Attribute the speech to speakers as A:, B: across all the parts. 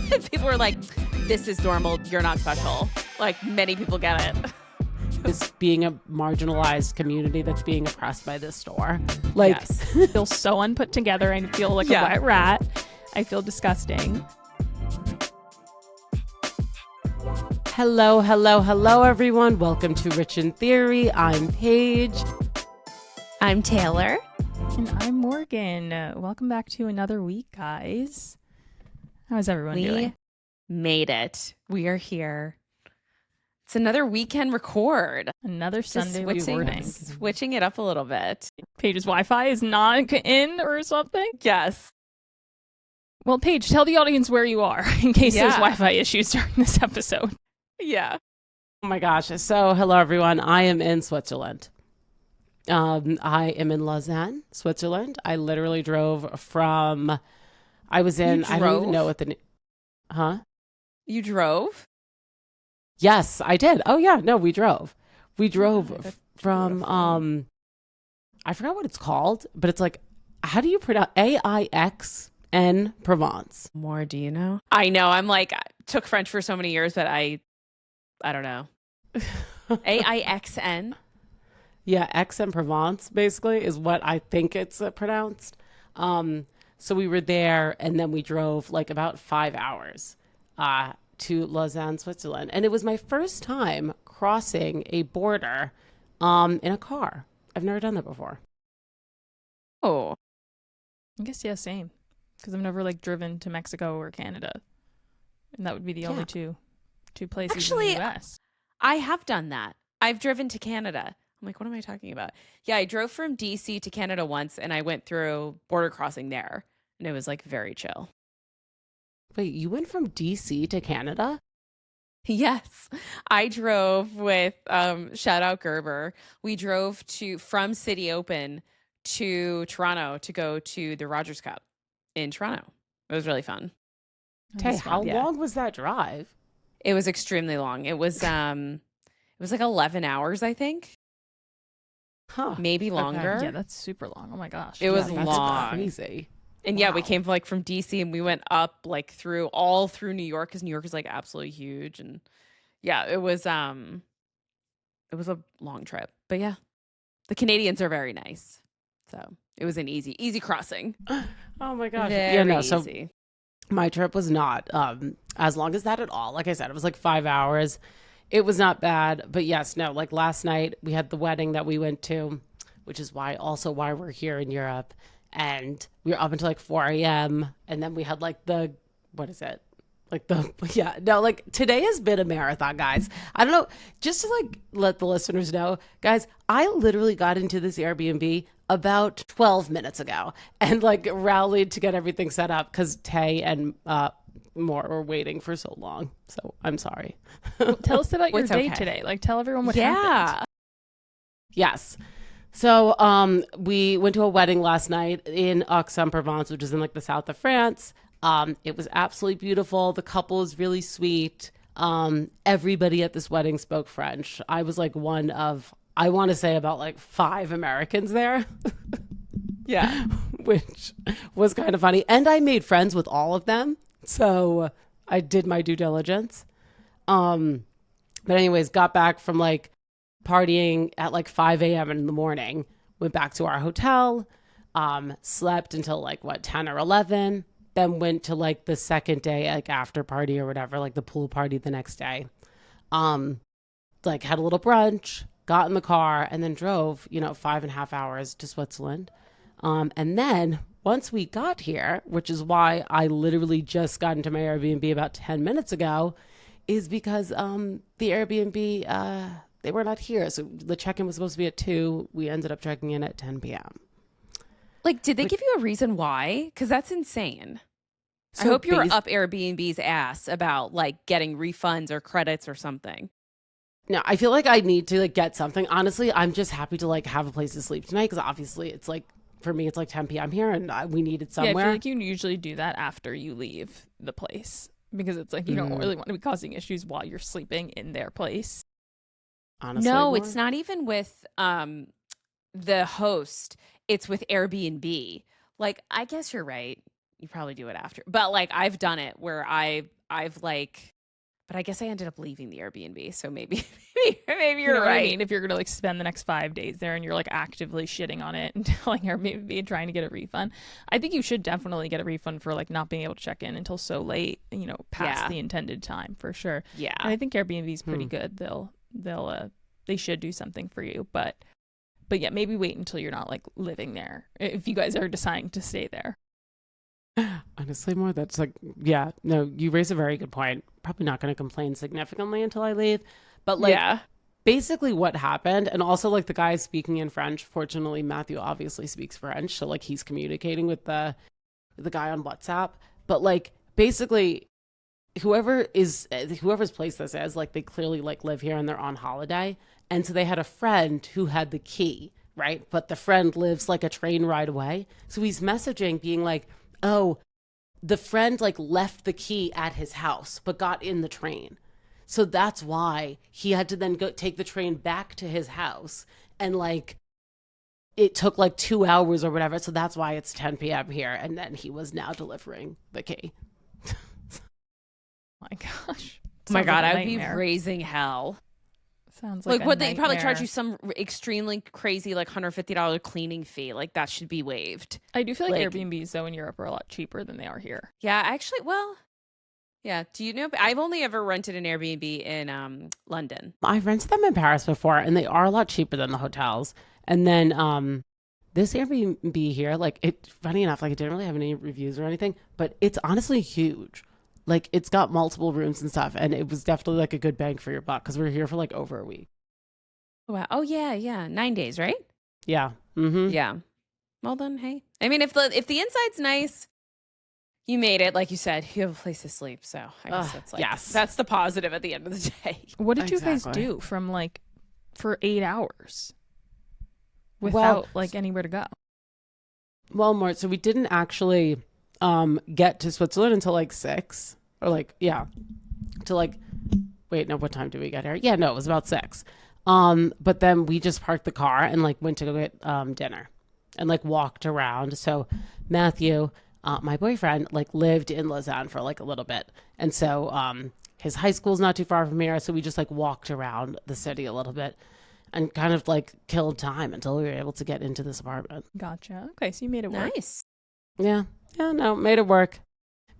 A: People were like, this is normal. You're not special. Like, many people get it.
B: This being a marginalized community that's being oppressed by this store. Like,
C: yes. I feel so unput together. I feel like a wet rat. I feel disgusting.
B: hello, everyone. Welcome to Rich in Theory. I'm Paige.
A: I'm Taylor.
C: And I'm Morgan. Welcome back to another week, guys. How's everyone doing?
A: Made it. We are here. It's another weekend record.
C: Another Sunday recording.
A: Switching it up a little bit.
C: Paige's Wi-Fi is not in or something?
A: Yes.
C: Well, Paige, tell the audience where you are in case there's Wi-Fi issues during this episode.
A: Yeah.
B: Oh my gosh. So, hello, everyone. I am in Switzerland. I am in Lausanne, Switzerland. I literally drove from, I don't even know what
A: You drove?
B: Yes, I did. Oh yeah, no, we drove. We drove from I forgot what it's called, but it's like, how do you pronounce Aix-en Provence?
A: More, do you know? I know. I'm like, I took French for so many years, but I don't know. Aixn?
B: Yeah, Aix-en-Provence basically is what I think it's pronounced. So we were there and then we drove like about 5 hours to Lausanne, Switzerland. And it was my first time crossing a border in a car. I've never done that before.
A: Oh.
C: I guess, yeah, same. Because I've never driven to Mexico or Canada. And that would be the only two places in the U.S.
A: I have done that. I've driven to Canada. I'm like, what am I talking about? Yeah, I drove from DC to Canada once and I went through border crossing there. And it was like very chill.
B: Wait, you went from DC to Canada?
A: Yes. I drove with shout out Gerber. We drove from City Open to Toronto to go to the Rogers Cup in Toronto. It was really fun.
B: Tay, how long was that drive?
A: It was extremely long. It was like 11 hours, I think.
B: Huh.
A: Maybe longer.
C: Okay. Yeah, that's super long. Oh my gosh.
A: It was
B: that's
A: long.
B: Crazy.
A: And
B: wow.
A: We came from DC and we went up through New York because New York is absolutely huge. And yeah, it was a long trip. But yeah, the Canadians are very nice. So it was an easy crossing.
B: Oh my gosh.
A: Very
B: easy. So my trip was not as long as that at all. Like I said, it was like 5 hours. It was not bad. But yes, no, like last night we had the wedding that we went to, which is why we're here in Europe. And we were up until 4 a.m. And then we had today has been a marathon, guys. I don't know, just to let the listeners know, guys, I literally got into this Airbnb about 12 minutes ago and rallied to get everything set up because Tay and more were waiting for so long. So I'm sorry.
C: Well, tell us about your day today. Tell everyone what happened.
B: Yes. So we went to a wedding last night in Aix-en-Provence, which is in the south of France. It was absolutely beautiful. The couple is really sweet. Everybody at this wedding spoke French. I was one of, I want to say about 5 Americans there.
A: Yeah.
B: Which was kind of funny. And I made friends with all of them. So I did my due diligence. But anyways, got back from partying at 5 a.m. in the morning, went back to our hotel, slept until 10 or 11, then went to the second day, after party or whatever, the pool party the next day. Had a little brunch, got in the car and then drove, 5.5 hours to Switzerland. And then once we got here, which is why I literally just got into my Airbnb about 10 minutes ago, is because the Airbnb, they were not here. So the check-in was supposed to be at 2. We ended up checking in at 10 p.m.
A: Did they give you a reason why? Because that's insane. So I hope you were up Airbnb's ass about getting refunds or credits or something.
B: No, I feel I need to get something. Honestly, I'm just happy to have a place to sleep tonight because obviously it's for me, it's 10 p.m. here and we needed somewhere.
C: Yeah, I feel you usually do that after you leave the place because it's you don't really want to be causing issues while you're sleeping in their place.
B: Honestly,
A: no, it's not even with the host. It's with Airbnb. I guess you're right. you probably do it after. But like I've done it where I've like, but I guess I ended up leaving the Airbnb. So maybe maybe you're
C: You know what I
A: right.
C: mean? If you're gonna like spend the next 5 days there and you're like actively shitting on it and telling Airbnb and trying to get a refund, I think you should definitely get a refund for like not being able to check in until so late, past the intended time for sure.
A: Yeah.
C: And I think Airbnb is pretty good. They should do something for you, but yeah, maybe wait until you're not like living there if you guys are deciding to stay there.
B: Honestly, more that's like, yeah, no, you raise a very good point. Probably not going to complain significantly until I leave. But like, basically what happened, and also like the guy speaking in French. Fortunately, Matthew obviously speaks French, so like he's communicating with the guy on WhatsApp. But like, basically, whoever's place this is, like they clearly like live here and they're on holiday, and so they had a friend who had the key, right? But the friend lives like a train ride away, so he's messaging, being like, oh, the friend like left the key at his house but got in the train, so that's why he had to then go take the train back to his house, and like it took like 2 hours or whatever, so that's why it's 10 p.m. here, and then he was now delivering the key.
C: My gosh.
A: Oh my God,
C: Sounds like a
A: I would be
C: nightmare.
A: raising hell.
C: Sounds like
A: What they probably
C: nightmare.
A: charge you some extremely crazy like $150 cleaning fee. Like that should be waived.
C: I do feel like
A: like-
C: Airbnbs though in Europe are a lot cheaper than they are here.
A: Yeah, actually, well, yeah. Do you know? I've only ever rented an Airbnb in London.
B: I've rented them in Paris before, and they are a lot cheaper than the hotels. And then this Airbnb here, like funny enough, like it didn't really have any reviews or anything, but it's honestly huge. Like it's got multiple rooms and stuff, and it was definitely like a good bang for your buck because we were here for like over a week.
A: Wow. Oh yeah. 9 days, right?
B: Yeah. Mm-hmm.
A: Yeah. Well then, hey. I mean, if the inside's nice, you made it. Like you said, you have a place to sleep. So I guess that's like that's the positive at the end of the day.
C: What did you guys
B: Exactly.
C: do from like for 8 hours without like anywhere to go?
B: Well, more so we didn't actually get to Switzerland until like 6 or like to like wait, no, what time did we get here? Yeah, no, it was about 6. But then we just parked the car and like went to go get dinner and like walked around. So Matthew, my boyfriend, like lived in Lausanne for like a little bit, and so his high school's not too far from here, so we just like walked around the city a little bit and kind of like killed time until we were able to get into this apartment.
C: Gotcha. Okay, so you made it work.
A: Nice.
B: Yeah, no, made it work.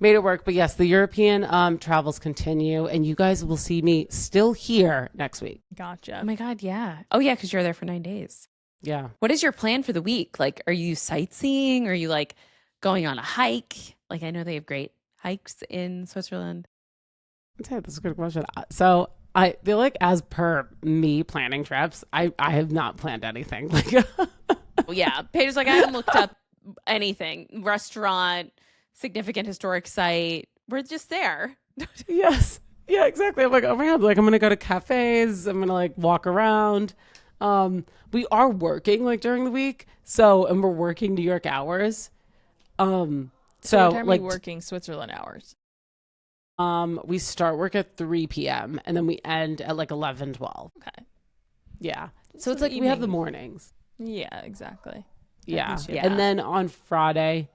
B: But yes, the European travels continue, and you guys will see me still here next week.
C: Gotcha.
A: Oh my God, yeah. Oh yeah, because you're there for 9 days.
B: Yeah.
A: What is your plan for the week? Like, are you sightseeing? Are you like going on a hike? Like, I know they have great hikes in Switzerland.
B: That's a good question. So I feel like as per me planning trips, I have not planned anything. Like,
A: Well, yeah, Paige is like, I haven't looked up anything. Restaurant, significant historic site. We're just there.
B: yes. Yeah, exactly. I'm like, oh my God, like I'm going to go to cafes. I'm going to like walk around. We are working like during the week. And we're working New York hours.
C: So what time
B: like
C: are you working Switzerland hours?
B: we start work at 3 p.m. and then we end at like 11, 12.
C: Okay.
B: Yeah. So
C: So
B: it's
C: the
B: like we have the
C: evening.
B: mornings.
C: Yeah, exactly.
B: Yeah.
C: least you
A: have
B: And
A: that.
B: then on Friday,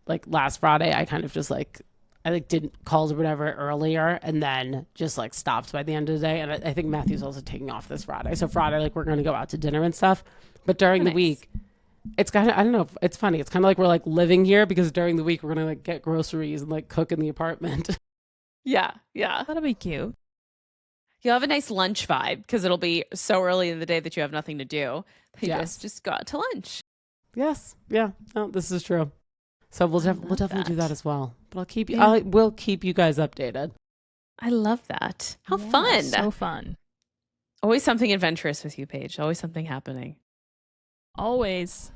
B: like last Friday, I kind of just like, I like did calls or whatever earlier and then just like stopped by the end of the day. And I think Matthew's also taking off this Friday. So Friday, like we're going to go out to dinner and stuff. But during the
A: Nice.
B: week, it's kind of, I don't know, it's funny. It's kind of like we're like living here because during the week we're going to like get groceries and like cook in the apartment.
A: Yeah.
C: That'll be cute.
A: You'll have a nice lunch vibe because it'll be so early in the day that you have nothing to do. You
B: Yes.
A: just go out to lunch.
B: Yes. Yeah. No, this is true. So we'll
A: love
B: definitely do
A: that.
B: that as well. But I'll keep you,
A: Yeah.
B: I will keep you guys updated.
A: I love that. How
C: Yeah,
A: fun.
C: So fun.
A: Always something adventurous with you, Paige. Always something happening.
C: Always.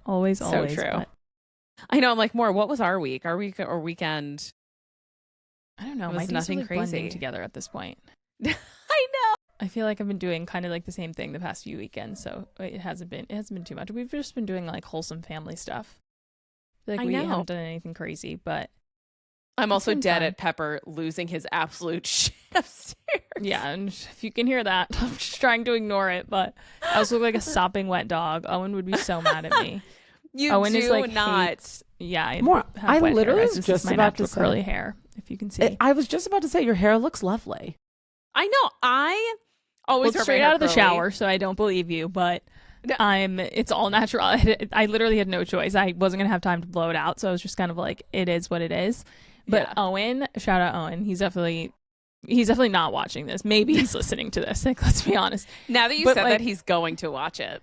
C: Always,
A: So
C: always.
A: true.
C: but
A: I know. I'm like, more, what was our week? Our week or weekend?
C: I don't know.
A: It
C: My
A: was
C: days
A: nothing
C: are like blending
A: crazy.
C: together at this point.
A: I know.
C: I feel like I've been doing kind of like the same thing the past few weekends, so it hasn't been too much. We've just been doing like wholesome family stuff. Like
A: I
C: we
A: know.
C: haven't done anything crazy, but
A: I'm also
C: been
A: dead
C: fun.
A: at Pepper losing his absolute shit upstairs.
C: yeah, and if you can hear that, I'm just trying to ignore it, but I also look like a sopping wet dog. Owen would be so mad at me.
A: You
C: Owen
A: do
C: is like
A: not.
C: hates Yeah,
B: I literally was
C: This
B: just
C: is my
B: about to
C: natural
B: say
C: curly hair, if you can see.
B: I was just about to say your hair looks lovely.
A: I know. I always
C: Well,
A: wear
C: straight
A: my hair
C: out of the
A: curly.
C: shower, so I don't believe you, but
A: No.
C: it's all natural. I literally had no choice. I wasn't going to have time to blow it out, so I was just kind of like, it is what it is. But
A: Yeah.
C: Owen, shout out Owen, he's definitely not watching this. Maybe he's listening to this. Like, let's be honest.
A: Now that you
C: But,
A: said
C: like,
A: that, he's going to watch it.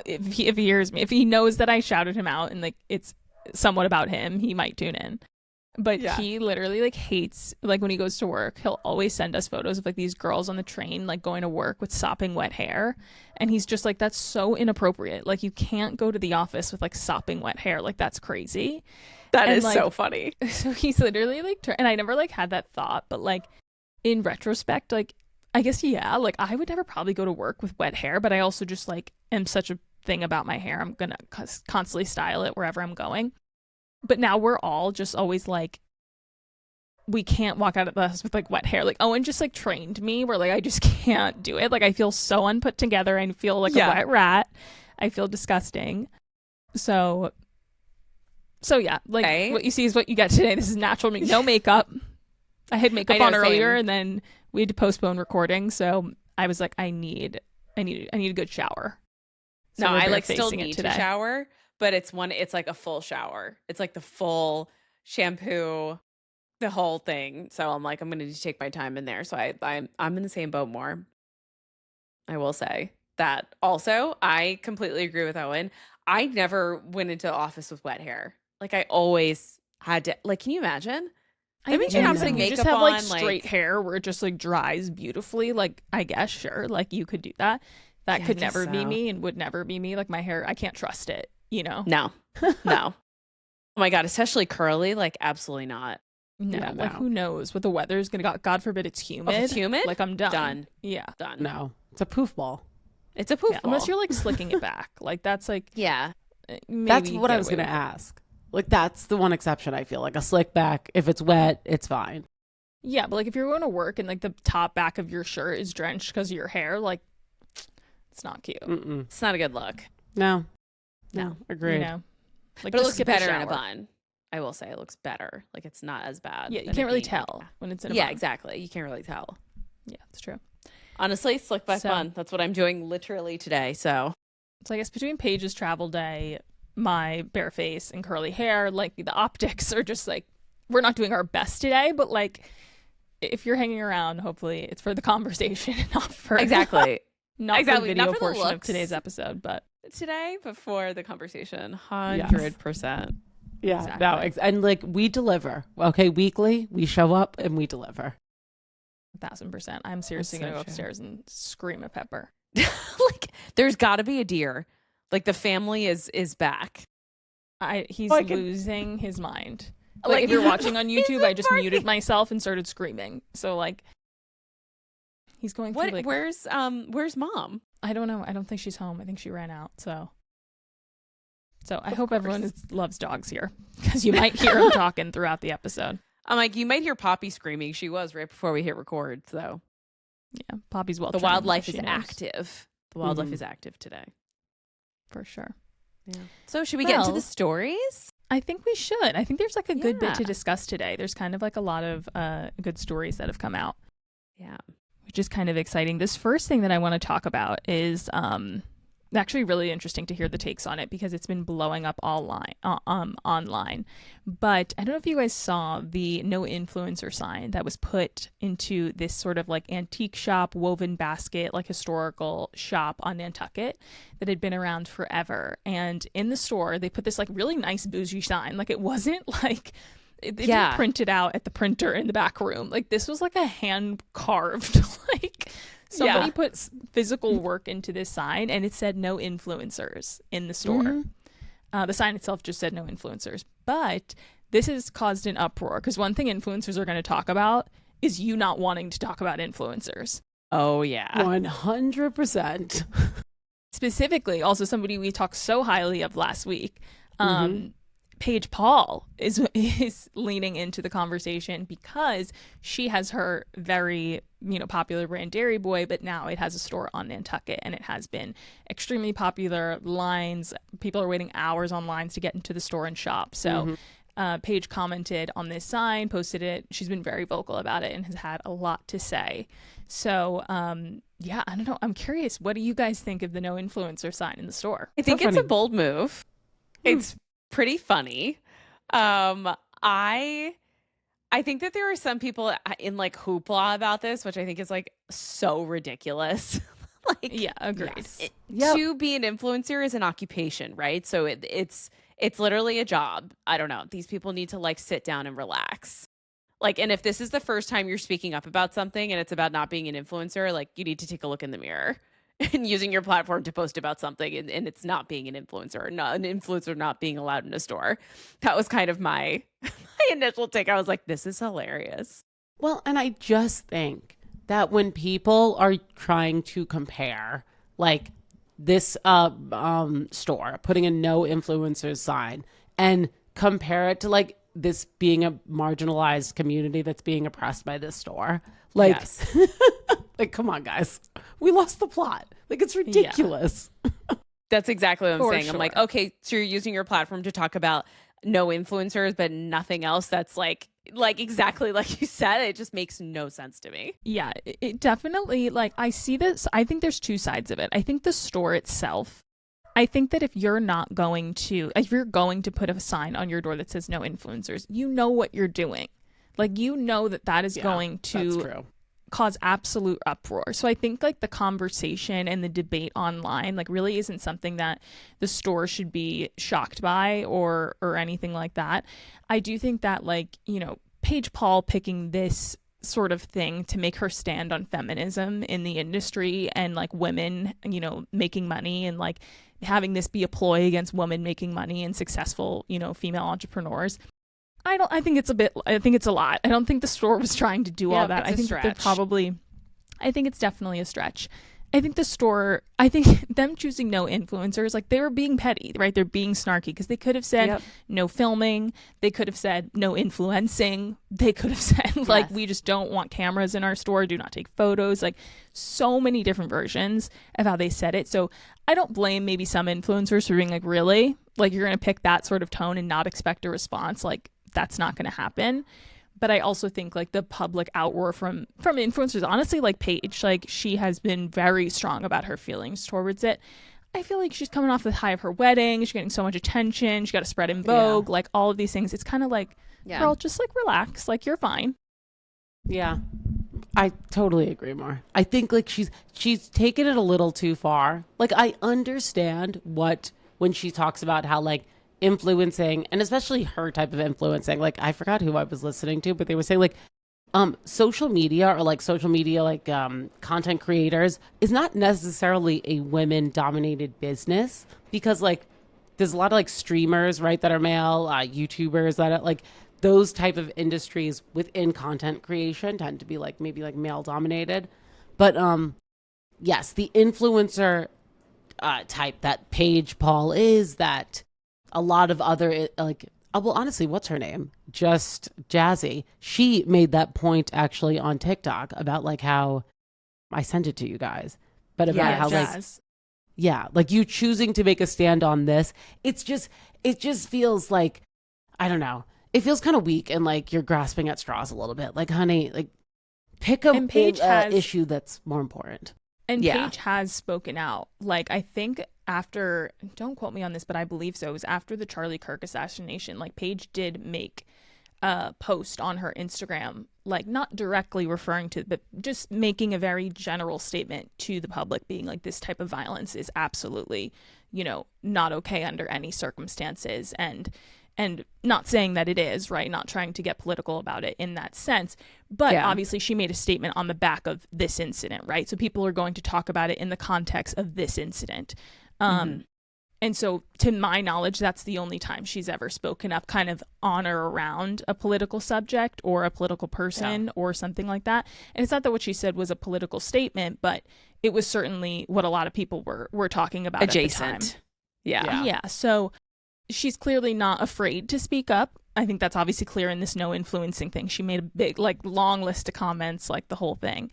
C: If he hears me, if he knows that I shouted him out and like it's somewhat about him, he might tune in. But
A: Yeah.
C: he literally like hates, like when he goes to work, he'll always send us photos of like these girls on the train like going to work with sopping wet hair, and he's just like, that's so inappropriate. Like, you can't go to the office with like sopping wet hair. Like, that's crazy.
A: That
C: And,
A: is
C: like,
A: so funny.
C: So he's literally like and I never like had that thought, but like in retrospect, like I guess yeah, like I would never probably go to work with wet hair, but I also just like am such a thing about my hair. I'm gonna constantly style it wherever I'm going. But now we're all just always like, we can't walk out of the house with like wet hair. Like Owen just like trained me where like I just can't do it. Like I feel so unput together. I feel like a wet rat. I feel disgusting. So yeah, like what you see is what you get today. This is natural. No makeup. I had makeup on earlier, and then we had to postpone recording. So I was like, I need a good shower. So
A: No, I like still
C: facing it
A: need
C: today.
A: to shower, but it's like a full shower. It's like the full shampoo, the whole thing. So I'm like, I'm going to take my time in there. So I'm in the same boat more. I will say that. Also, I completely agree with Owen. I never went into the office with wet hair. Like, I always had to, like, can you imagine?
C: I
A: mean,
C: think
A: you're not
C: you
A: putting
C: just
A: makeup
C: have like
A: on,
C: straight hair where it just like dries beautifully. Like, I guess sure, like you could do that. That
A: Yeah, I
C: could
A: guess
C: never be
A: so.
C: me and would never be me. Like my hair, I can't trust it. You know?
A: No, no. Oh my God, especially curly, like absolutely not.
C: No,
B: Yeah,
C: like
B: no.
C: who knows what the weather's gonna go. God forbid it's humid.
A: If it's humid,
C: Like I'm done.
A: done.
C: Yeah.
A: Done.
B: No, it's a poof ball.
A: It's a poof
C: Yeah,
A: ball.
C: unless you're like slicking it back. Like that's like
A: Yeah.
C: maybe
B: That's
C: you
B: what
C: get
B: I was
C: away
B: going to
C: with it.
B: ask. Like, that's the one exception I feel like. A slick back, if it's wet, it's fine.
C: Yeah, but like if you're going to work and like the top back of your shirt is drenched because of your hair, like it's not cute.
B: Mm-mm.
A: It's not a good look.
B: No.
A: No.
B: Agreed.
C: You know, like
A: But it
C: just
A: looks
C: skip the
A: better in a
C: shower.
A: bun. I will say it looks better. Like it's not as bad.
C: Yeah, you
A: than
C: can't
A: it
C: really
A: being
C: tell
A: like-
C: when it's in a
A: Yeah,
C: bun.
A: exactly. You can't really tell.
C: Yeah, that's true.
A: Honestly, slick back
C: So-
A: bun. That's what I'm doing literally today. So
C: So I guess between Paige's travel day, my bare face and curly hair, like the optics are just like, we're not doing our best today, but like if you're hanging around, hopefully it's for the conversation and not for
A: exactly.
C: not
A: Exactly,
C: for the
A: not
C: video
A: for the
C: portion of
A: looks.
C: today's episode, but
A: Today before the conversation, 100%.
B: Yeah.
C: Exactly.
B: No, and like we deliver. Okay, weekly, we show up and we deliver.
C: 1,000%. I'm seriously
B: so
C: gonna go
B: true.
C: upstairs and scream at Pepper.
A: Like there's got to be a deer. Like the family is back.
C: He's
B: Like
C: losing his mind.
A: Like,
C: Like if you're watching on
A: he's
C: YouTube, I just
A: barking.
C: muted myself and started screaming. So like he's going through
A: What?
C: like
A: Where's mom?
C: I don't know. I don't think she's home. I think she ran out. So I
A: Of
C: hope everyone
A: course.
C: loves dogs here because you might hear him talking throughout the episode.
A: I'm like, you might hear Poppy screaming. She was right before we hit record. So
C: Yeah, Poppy's well.
A: the
C: trained,
A: wildlife
C: she
A: is
C: knows,
A: active. The wildlife
B: Mhm.
A: is active today.
C: for sure.
A: Yeah. So should we get into
C: Well-
A: the stories?
C: I think we should. I think there's like a good bit to
A: Yeah.
C: discuss today. There's kind of like a lot of good stories that have come out,
A: Yeah.
C: which is kind of exciting. This first thing that I want to talk about is actually really interesting to hear the takes on it because it's been blowing up online. But I don't know if you guys saw the no influencer sign that was put into this sort of like antique shop, woven basket, like historical shop on Nantucket that had been around forever. And in the store, they put this like really nice bougie sign. Like it wasn't like they
A: Yeah.
C: didn't print it out at the printer in the back room. Like this was like a hand carved like somebody
A: Yeah.
C: put physical work into this sign, and it said no influencers in the store.
B: Mhm.
C: The sign itself just said no influencers, but this has caused an uproar because one thing influencers are going to talk about is you not wanting to talk about influencers.
A: Oh yeah.
B: 100%.
C: Specifically, also somebody we talked so highly of last week, Paige Paul is leaning into the conversation because she has her very, popular brand Dairy Boy, but now it has a store on Nantucket and it has been extremely popular. Lines, people are waiting hours on lines to get into the store and shop. So Paige commented on this sign, posted it. She's been very vocal about it and has had a lot to say. So, yeah, I don't know. I'm curious. What do you guys think of the no influencer sign in the store?
A: I think it's a bold move. It's pretty funny. I think that there are some people in like hoopla about this, which I think is like so ridiculous. Like,
C: yeah, agreed.
A: To be an influencer is an occupation, right? So it's literally a job. I don't know. These people need to like sit down and relax. Like, and if this is the first time you're speaking up about something and it's about not being an influencer, like you need to take a look in the mirror and using your platform to post about something and it's not being an influencer or not an influencer not being allowed in a store. That was kind of my initial take. I was like, this is hilarious.
B: Well, and I just think that when people are trying to compare like this store, putting a no influencers sign and compare it to like this being a marginalized community that's being oppressed by this store. Like, yes. Like, come on, guys. We lost the plot. Like, it's ridiculous.
A: Yeah. That's exactly what I'm saying.
C: Sure.
A: I'm like, okay, so you're using your platform to talk about no influencers, but nothing else. That's like exactly like you said. It just makes no sense to me.
C: Yeah, it definitely, like, I see this. I think there's two sides of it. I think the store itself, I think that if you're going to put a sign on your door that says no influencers, you know what you're doing. Like, you know that is going to cause absolute uproar. So I think like the conversation and the debate online like really isn't something that the store should be shocked by or anything like that. I do think that like, Paige Paul picking this sort of thing to make her stand on feminism in the industry and like women, making money and like having this be a ploy against women making money and successful, female entrepreneurs. I think it's a lot. I don't think the store was trying to do all that. I think I think it's definitely a stretch. I think them choosing no influencers, like they were being petty, right? They're being snarky because they could have said no filming. They could have said no influencing. They could have said like, we just don't want cameras in our store. Do not take photos. Like so many different versions of how they said it. So I don't blame maybe some influencers for being like, really? Like you're going to pick that sort of tone and not expect a response? Like that's not going to happen. But I also think like the public outroar from influencers, honestly, like Paige, like she has been very strong about her feelings towards it. I feel like she's coming off the high of her wedding. She's getting so much attention. She got a spread in Vogue, like all of these things. It's kind of like, girl, just like relax. Like you're fine.
B: Yeah, I totally agree, Mar. I think like she's taken it a little too far. Like I understand when she talks about how like influencing, and especially her type of influencing, like I forgot who I was listening to, but they were saying like social media content creators is not necessarily a women dominated business because like there's a lot of like streamers, right, that are male, YouTubers that are like those type of industries within content creation tend to be like maybe like male dominated. But yes, the influencer type that Paige Paul is, that a lot of other like, well, honestly, what's her name? Just Jazzy. She made that point actually on TikTok about like how I sent it to you guys, but about how
C: Jazz.
B: Like you choosing to make a stand on this. It just feels like, I don't know. It feels kind of weak and like you're grasping at straws a little bit. Like, honey, like pick a issue that's more important.
C: And Paige has spoken out. Like, I think after, don't quote me on this, but I believe so, it was after the Charlie Kirk assassination, like Paige did make a post on her Instagram, like not directly referring to, but just making a very general statement to the public being like, this type of violence is absolutely, not okay under any circumstances. And not saying that it is, right? Not trying to get political about it in that sense. But obviously she made a statement on the back of this incident, right? So people are going to talk about it in the context of this incident. And so to my knowledge, that's the only time she's ever spoken up kind of on or around a political subject or a political person or something like that. And it's not that what she said was a political statement, but it was certainly what a lot of people were talking about
A: adjacent.
C: At the time. Yeah. So she's clearly not afraid to speak up. I think that's obviously clear in this no influencing thing. She made a big, like, long list of comments, like the whole thing.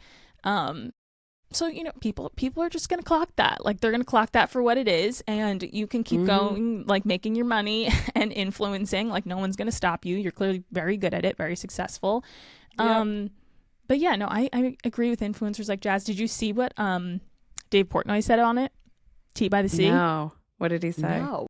C: So, you know, people are just going to clock that. Like, they're going to clock that for what it is. And you can keep going, like, making your money and influencing. Like, no one's going to stop you. You're clearly very good at it, very successful. Yep. But yeah, no, I agree with influencers like Jazz. Did you see what Dave Portnoy said on it? Tea by the Sea?
A: No. What did he say?
B: No.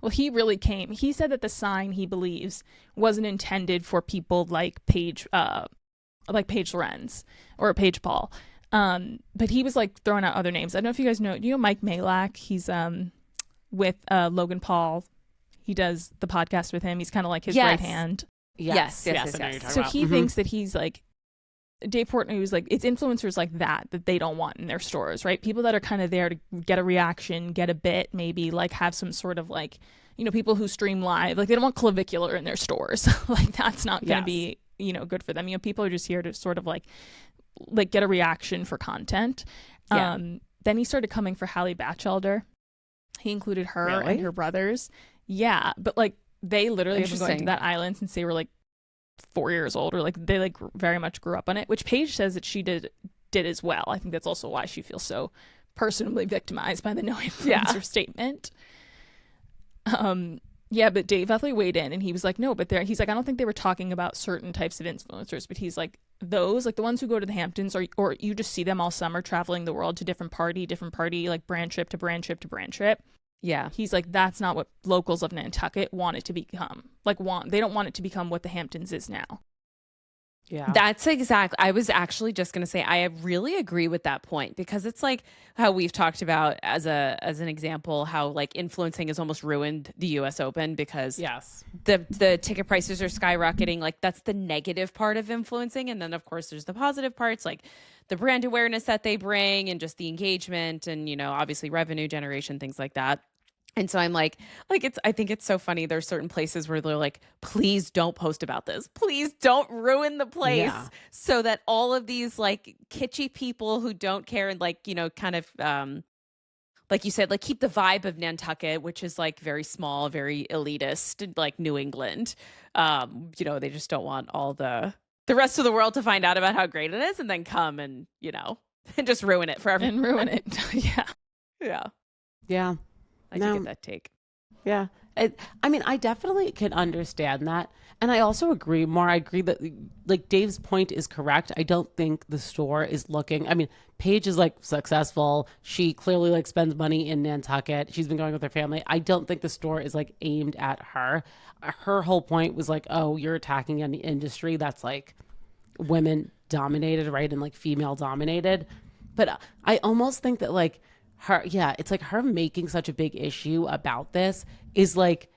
C: Well, he really came. He said that the sign, he believes, wasn't intended for people like Paige Lorenze or Paige Paul. But he was like throwing out other names. I don't know if you guys know. Do you know Mike Malak? He's with Logan Paul. He does the podcast with him. He's kind of like his right hand.
A: Yes.
C: So he thinks that he's like Dave Portnoy was like, it's influencers like that they don't want in their stores, right? People that are kind of there to get a reaction, get a bit, maybe like have some sort of like, you know, people who stream live, like they don't want clavicular in their stores. Like that's not going to be, you know, good for them. You know, people are just here to sort of like get a reaction for content.
A: Yeah.
C: Then he started coming for Hallie Batchelder. He included her and her brothers. Yeah. But like they literally have been going to that island since they were like 4 years old, or like they like very much grew up on it, which Paige says that she did as well. I think that's also why she feels so personally victimized by the no influencer statement. But Dave definitely weighed in and he was like, no, but he's like, I don't think they were talking about certain types of influencers, but he's like, those, like the ones who go to the Hamptons, or you just see them all summer traveling the world to different party, like brand trip to brand trip to brand trip.
A: Yeah.
C: He's like, that's not what locals of Nantucket want it to become. They don't want it to become what the Hamptons is now.
B: Yeah.
A: That's exactly. I was actually just going to say, I really agree with that point, because it's like how we've talked about as an example, how like influencing has almost ruined the US Open because the ticket prices are skyrocketing. Like that's the negative part of influencing. And then of course there's the positive parts, like the brand awareness that they bring and just the engagement and, you know, obviously revenue generation, things like that. And so I'm like I think it's so funny. There's certain places where they're like, please don't post about this. Please don't ruin the place so that all of these like kitschy people who don't care and like, you know, kind of like you said, like keep the vibe of Nantucket, which is like very small, very elitist, like New England. You know, they just don't want all the rest of the world to find out about how great it is and then come and, you know, and just ruin it for everyone.
C: And ruin it.
A: Yeah. I do get that take.
B: Yeah. I mean, I definitely can understand that. And I also agree I agree that like Dave's point is correct. I don't think the store is looking, I mean, Paige is like successful. She clearly like spends money in Nantucket. She's been going with her family. I don't think the store is like aimed at her. Her whole point was like, oh, you're attacking an industry that's like women dominated, right? And like female dominated. But I almost think that like, it's like her making such a big issue about this is like,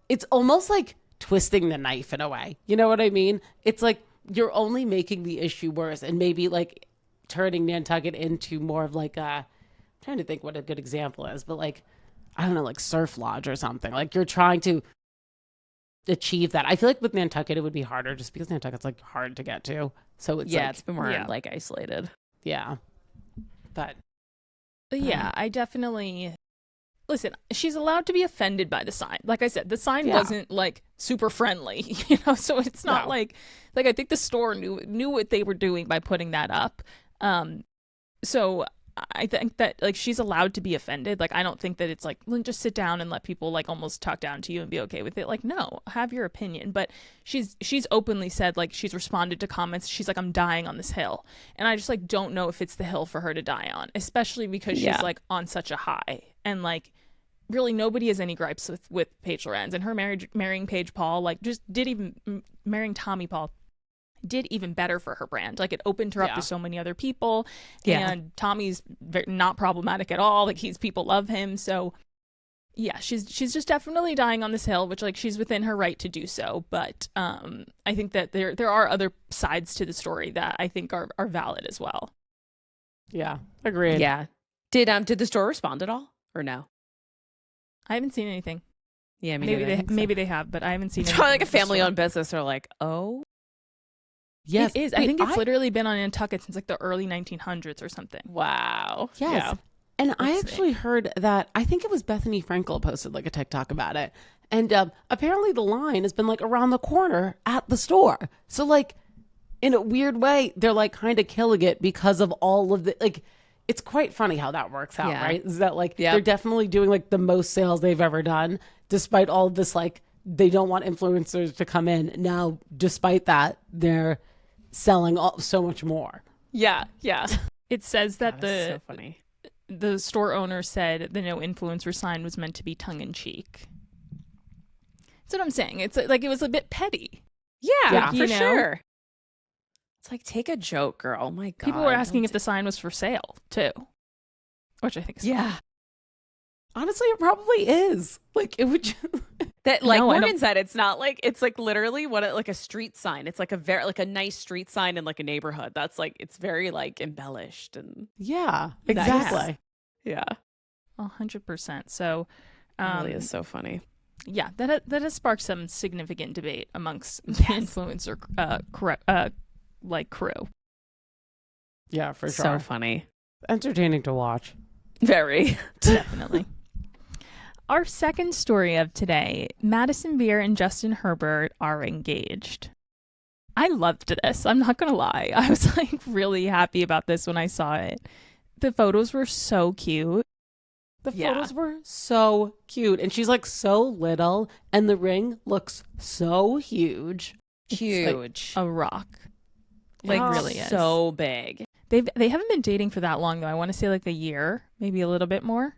B: it's almost like twisting the knife in a way. You know what I mean? It's like you're only making the issue worse and maybe like turning Nantucket into more of like I'm trying to think what a good example is, but like, I don't know, like Surf Lodge or something. Like you're trying to achieve that. I feel like with Nantucket, it would be harder just because Nantucket's like hard to get to. So it's
A: it's been more like isolated.
B: Yeah. But
C: yeah, I definitely listen. She's allowed to be offended by the sign. Like I said, the sign wasn't like super friendly, you know. So it's not like I think the store knew what they were doing by putting that up. So I think that like she's allowed to be offended. Like I don't think that it's like, well, just sit down and let people like almost talk down to you and be okay with it. Like no, have your opinion. But she's openly said like she's responded to comments. She's like, I'm dying on this hill, and I just like don't know if it's the hill for her to die on, especially because she's like on such a high and like really nobody has any gripes with Paige Lorenze and her marrying Paige Paul. Like just marrying Tommy Paul did even better for her brand. Like it opened her up to so many other people and Tommy's not problematic at all. Like people love him. So yeah, she's just definitely dying on this hill, which like she's within her right to do so. But I think that there are other sides to the story that I think are valid as well.
B: Yeah, agreed.
A: Yeah. Did the store respond at all or no?
C: I haven't seen anything.
A: Yeah,
C: maybe they have, but I haven't seen
A: it's
C: anything.
A: probably like a family-owned business. They're like, oh.
C: Yes, it is. I think it's literally been on Nantucket since like the early 1900s or something.
A: Wow.
B: Yes. And I
C: Let's
B: actually heard that, I think it was Bethany Frankel posted like a TikTok about it. And apparently the line has been like around the corner at the store. So like in a weird way, they're like kind of killing it because of all of the, like, it's quite funny how that works out,
A: Yeah.
B: right? Is that like,
A: Yep.
B: they're definitely doing like the most sales they've ever done, despite all of this, like, they don't want influencers to come in. Now, despite that, they're selling so much more.
A: Yeah.
C: It says that
A: That is so funny.
C: the store owner said the no influencer sign was meant to be tongue in cheek. That's what I'm saying. It's like it was a bit petty.
A: Yeah,
C: you
A: for
C: know?
A: sure. It's like, take a joke, girl. My God.
C: People were asking if the sign was for sale too, which I think is
A: Yeah.
B: Honestly, it probably is. Like, it would just...
A: That, like
C: No, I
A: Morgan said, it's not like, it's like literally like a street sign. It's like a nice street sign in like a neighborhood. That's like, it's very like embellished and
B: Yeah,
A: Nice.
B: exactly.
A: yeah.
C: 100%. So,
A: It really is so funny.
C: yeah, that has sparked some significant debate amongst the influencer crew.
B: Yeah, for sure.
A: So funny.
B: Entertaining to watch.
A: Very.
C: Definitely. Our second story of today, Madison Beer and Justin Herbert are engaged. I loved this. I'm not going to lie. I was like really happy about this when I saw it. The photos were so cute.
B: The
A: Yeah.
B: photos were so cute. And she's like so little. And the ring looks so huge.
A: Huge.
C: A rock.
A: Like
B: Yeah.
C: really is.
A: so big.
C: They haven't been dating for that long though. I want to say like a year, maybe a little bit more.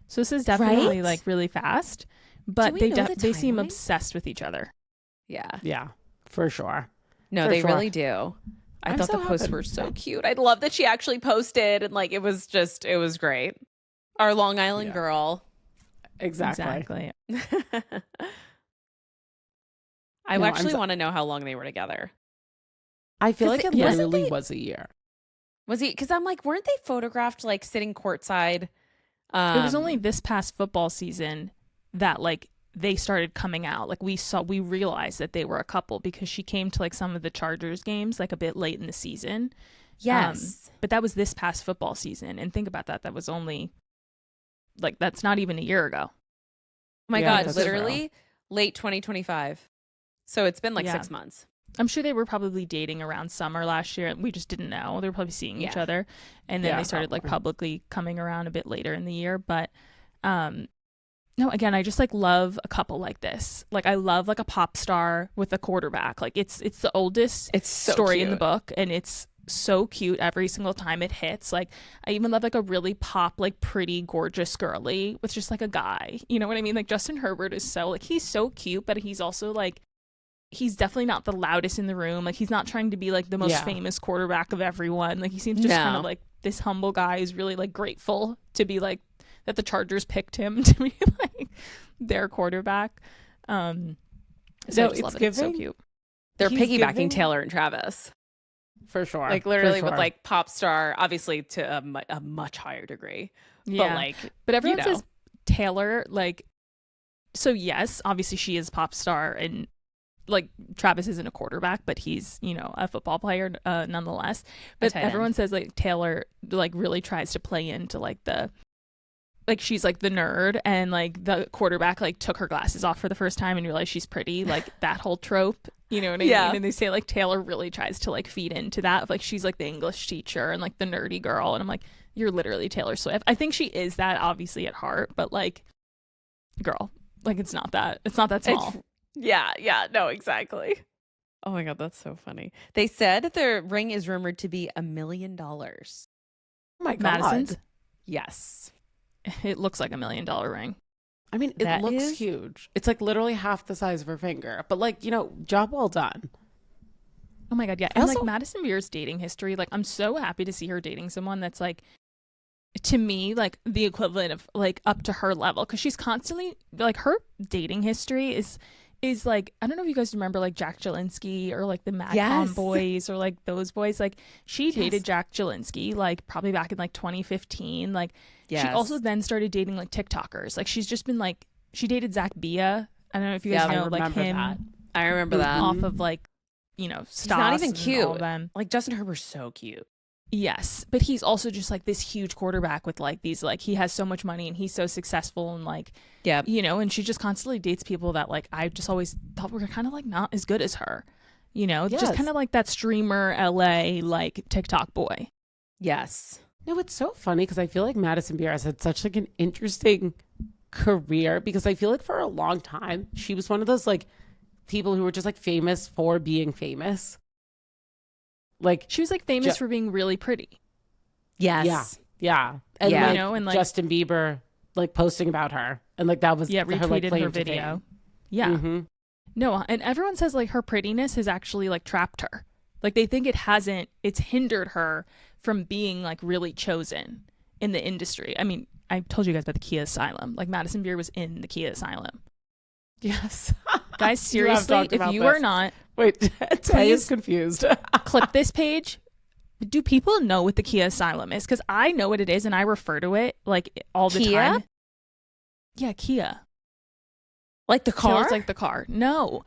C: So this is definitely
A: Right?
C: like really fast. But
A: we know the
C: they seem
A: timeline?
C: obsessed with each other.
A: Yeah.
B: Yeah, for sure.
A: No,
B: For
A: they
B: sure.
A: really do. I
B: I'm
A: thought
B: so
A: the posts
B: happy.
A: were so cute. I love that she actually posted and like it was great. Our Long Island
B: Yeah.
A: girl.
B: Exactly.
A: I
B: No, I'm
A: actually
B: so-
A: want to know how long they were together.
B: I feel
A: 'Cause
B: like it
A: it- wasn't
B: literally
A: they-
B: was a year.
A: Was he? Because I'm like, weren't they photographed like sitting courtside?
C: It was only this past football season that like they started coming out. Like we realized that they were a couple because she came to like some of the Chargers games like a bit late in the season.
A: yes.
C: But that was this past football season. And think about that. That was only like that's not even a year ago.
A: Oh my
B: Yeah,
A: God,
B: that's
A: literally late 2025. So it's been like
C: Yeah.
A: 6 months.
C: I'm sure they were probably dating around summer last year. We just didn't know. They were probably seeing each
A: Yeah.
C: other. And then
B: Yeah,
C: they started like
B: probably.
C: publicly coming around a bit later in the year. But no, again, I just like love a couple like this. Like I love like a pop star with a quarterback. Like it's the oldest
A: It's so
C: story in the
A: cute.
C: book and it's so cute every single time it hits. Like I even love like a really pop, like pretty, gorgeous girly with just like a guy. You know what I mean? Like Justin Herbert is so like he's so cute, but he's also like he's definitely not the loudest in the room. Like he's not trying to be like the most
B: Yeah.
C: famous quarterback of everyone. Like he seems just kind
A: No.
C: of like this humble guy who's really like grateful to be like that the Chargers picked him to be like their quarterback. So I
B: No,
C: just
B: it's
C: love it. It's so
B: giving-
C: cute.
A: They're
B: He's
A: piggybacking
B: giving-
A: Taylor and Travis.
B: For sure.
A: Like
B: For
A: literally
B: sure.
A: with like pop star, obviously to a much higher degree.
C: Yeah.
A: But like,
C: But everyone
A: know.
C: says Taylor, like, so yes, obviously she is pop star, and like Travis isn't a quarterback, but he's, you know, a football player nonetheless. But
A: tight end.
C: everyone says like Taylor like really tries to play into like the, like she's like the nerd, and like the quarterback like took her glasses off for the first time and realized she's pretty, like that whole trope. You know what I
A: Yeah.
C: mean? And they say like Taylor really tries to like feed into that. Like she's like the English teacher and like the nerdy girl. And I'm like, you're literally Taylor Swift. I think she is that obviously at heart, but like, girl, like it's not that small.
A: yeah, no, exactly. Oh my God, that's so funny. They said the ring is rumored to be $1 million.
B: Oh my God.
C: Madison's,
A: Yes.
C: it looks like $1 million ring.
B: I mean, it
A: That
B: looks
A: is-
B: huge. It's like literally half the size of her finger. But like, you know, job well done.
C: Oh my God, yeah.
B: I
C: And
B: also-
C: like Madison Beer's dating history, like I'm so happy to see her dating someone that's like, to me, like the equivalent of like up to her level, because she's constantly like her dating history is like, I don't know if you guys remember like Jack Jelinski or like the Madcom
A: Yes.
C: boys or like those boys. Like she
A: Yes.
C: dated Jack Jelinski like probably back in like 2015. Like she also then started dating like TikTokers. Like she's just been like, she dated Zach Bia. I don't know if you guys
A: Yeah, I
C: know like
B: remember
C: him
B: that.
A: I remember that.
C: off of like, you know,
A: He's not even
C: Stas and all
A: cute.
C: them.
A: Like Justin Herbert's so cute.
C: Yes, but he's also just like this huge quarterback with like these, like he has so much money and he's so successful and like,
A: Yeah.
C: you know, and she just constantly dates people that like I just always thought were kind of like not as good as her, you know, just
B: Yes.
C: kind of like that streamer LA like TikTok boy.
A: Yes.
B: No, it's so funny because I feel like Madison Beer has had such like an interesting career, because I feel like for a long time she was one of those like people who were just like famous for being famous. Like
C: She was like famous for being really pretty.
A: Yes.
B: yeah, and
A: Yeah.
B: like,
C: You know, and like
B: Justin Bieber like posting about her, and like that was
C: yeah,
B: her, like,
C: retweeted
B: claim
C: her
B: to
C: video.
B: fame.
C: Yeah.
B: Mm-hmm.
C: No, and everyone says like her prettiness has actually like trapped her. Like they think it's hindered her from being like really chosen in the industry. I mean, I told you guys about the Kia Asylum. Like Madison Beer was in the Kia Asylum.
B: Yes.
C: Guys,
B: You have
C: seriously,
B: talked
C: if
B: about
C: you
B: this.
C: are not,
B: Wait, Tay
C: Please.
B: is confused.
C: clip this page. Do people know what the Kia Asylum is? Because I know what it is and I refer to it like all the
A: Kia?
C: time. Yeah, Kia.
A: Like the car?
C: Feels like the car. No.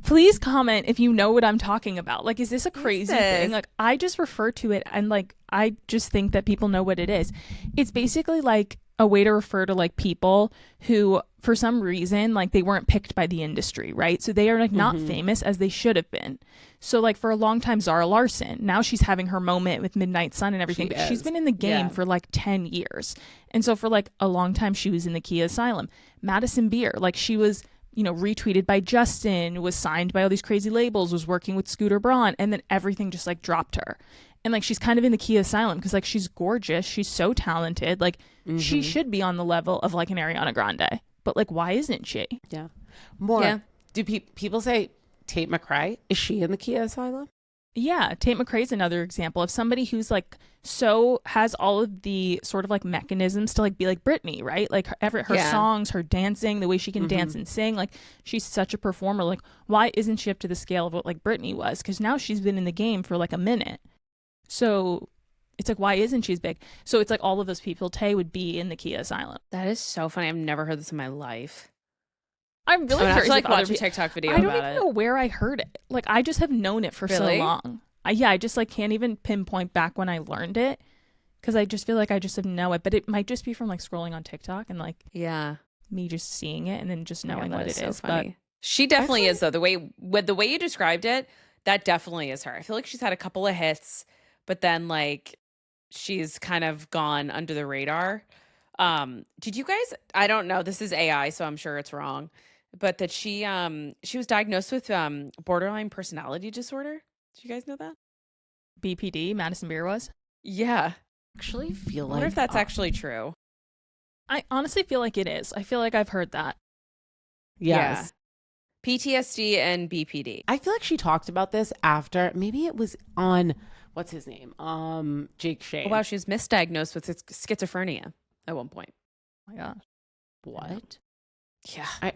C: Please comment if you know what I'm talking about. Like, is this a crazy thing? Like, I just refer to it and like I just think that people know what it is. It's basically like a way to refer to like people who for some reason like they weren't picked by the industry, right? So they are like not famous as they should have been. So like for a long time, Zara Larsson, now she's having her moment with Midnight Sun and everything, but she's been in the game for like 10 years. And so for like a long time she was in the Kia Asylum. Madison Beer, like she was, you know, retweeted by Justin, was signed by all these crazy labels, was working with Scooter Braun, and then everything just like dropped her. And like she's kind of in the Kia Asylum because like she's gorgeous, she's so talented, like she should be on the level of like an Ariana Grande, but like why isn't she?
B: Yeah. More.
A: Yeah.
B: Do people say Tate McRae? Is she in the Kia Asylum?
C: Yeah, Tate McRae's another example of somebody who's like so has all of the sort of like mechanisms to like be like Britney, right? Like her songs, her dancing, the way she can dance and sing, like she's such a performer. Like why isn't she up to the scale of what like Britney was? Because now she's been in the game for like a minute. So it's like, why isn't she as big? So it's like all of those people, Tay would be in the Kia Asylum.
A: That is so funny. I've never heard this in my life.
C: I'm really
A: I'm
C: curious.
A: like
C: if other
A: watch a
C: pe-
A: TikTok video
C: I don't
A: about
C: even
A: it.
C: know where I heard it. Like I just have known it for
A: Really?
C: so long. I just like can't even pinpoint back when I learned it because I just feel like I just have know it. But it might just be from like scrolling on TikTok and like
A: Yeah.
C: me just seeing it and then just knowing
A: that
C: what it
A: so
C: is.
A: funny. She definitely is though. The way you described it, that definitely is her. I feel like she's had a couple of hits, but then like she's kind of gone under the radar. Did you guys, I don't know, this is AI, so I'm sure it's wrong, but that she was diagnosed with borderline personality disorder. Did you guys know that?
C: BPD, Madison Beer was.
A: Yeah.
B: Actually feel
A: I
B: like
A: wonder if that's actually true.
C: I honestly feel like it is. I feel like I've heard that.
B: yes.
A: PTSD and BPD.
B: I feel like she talked about this after, maybe it was on, what's his name? Jake Shane.
A: Oh, wow, she was misdiagnosed with schizophrenia at one point.
C: Oh my gosh.
B: What?
A: Yeah.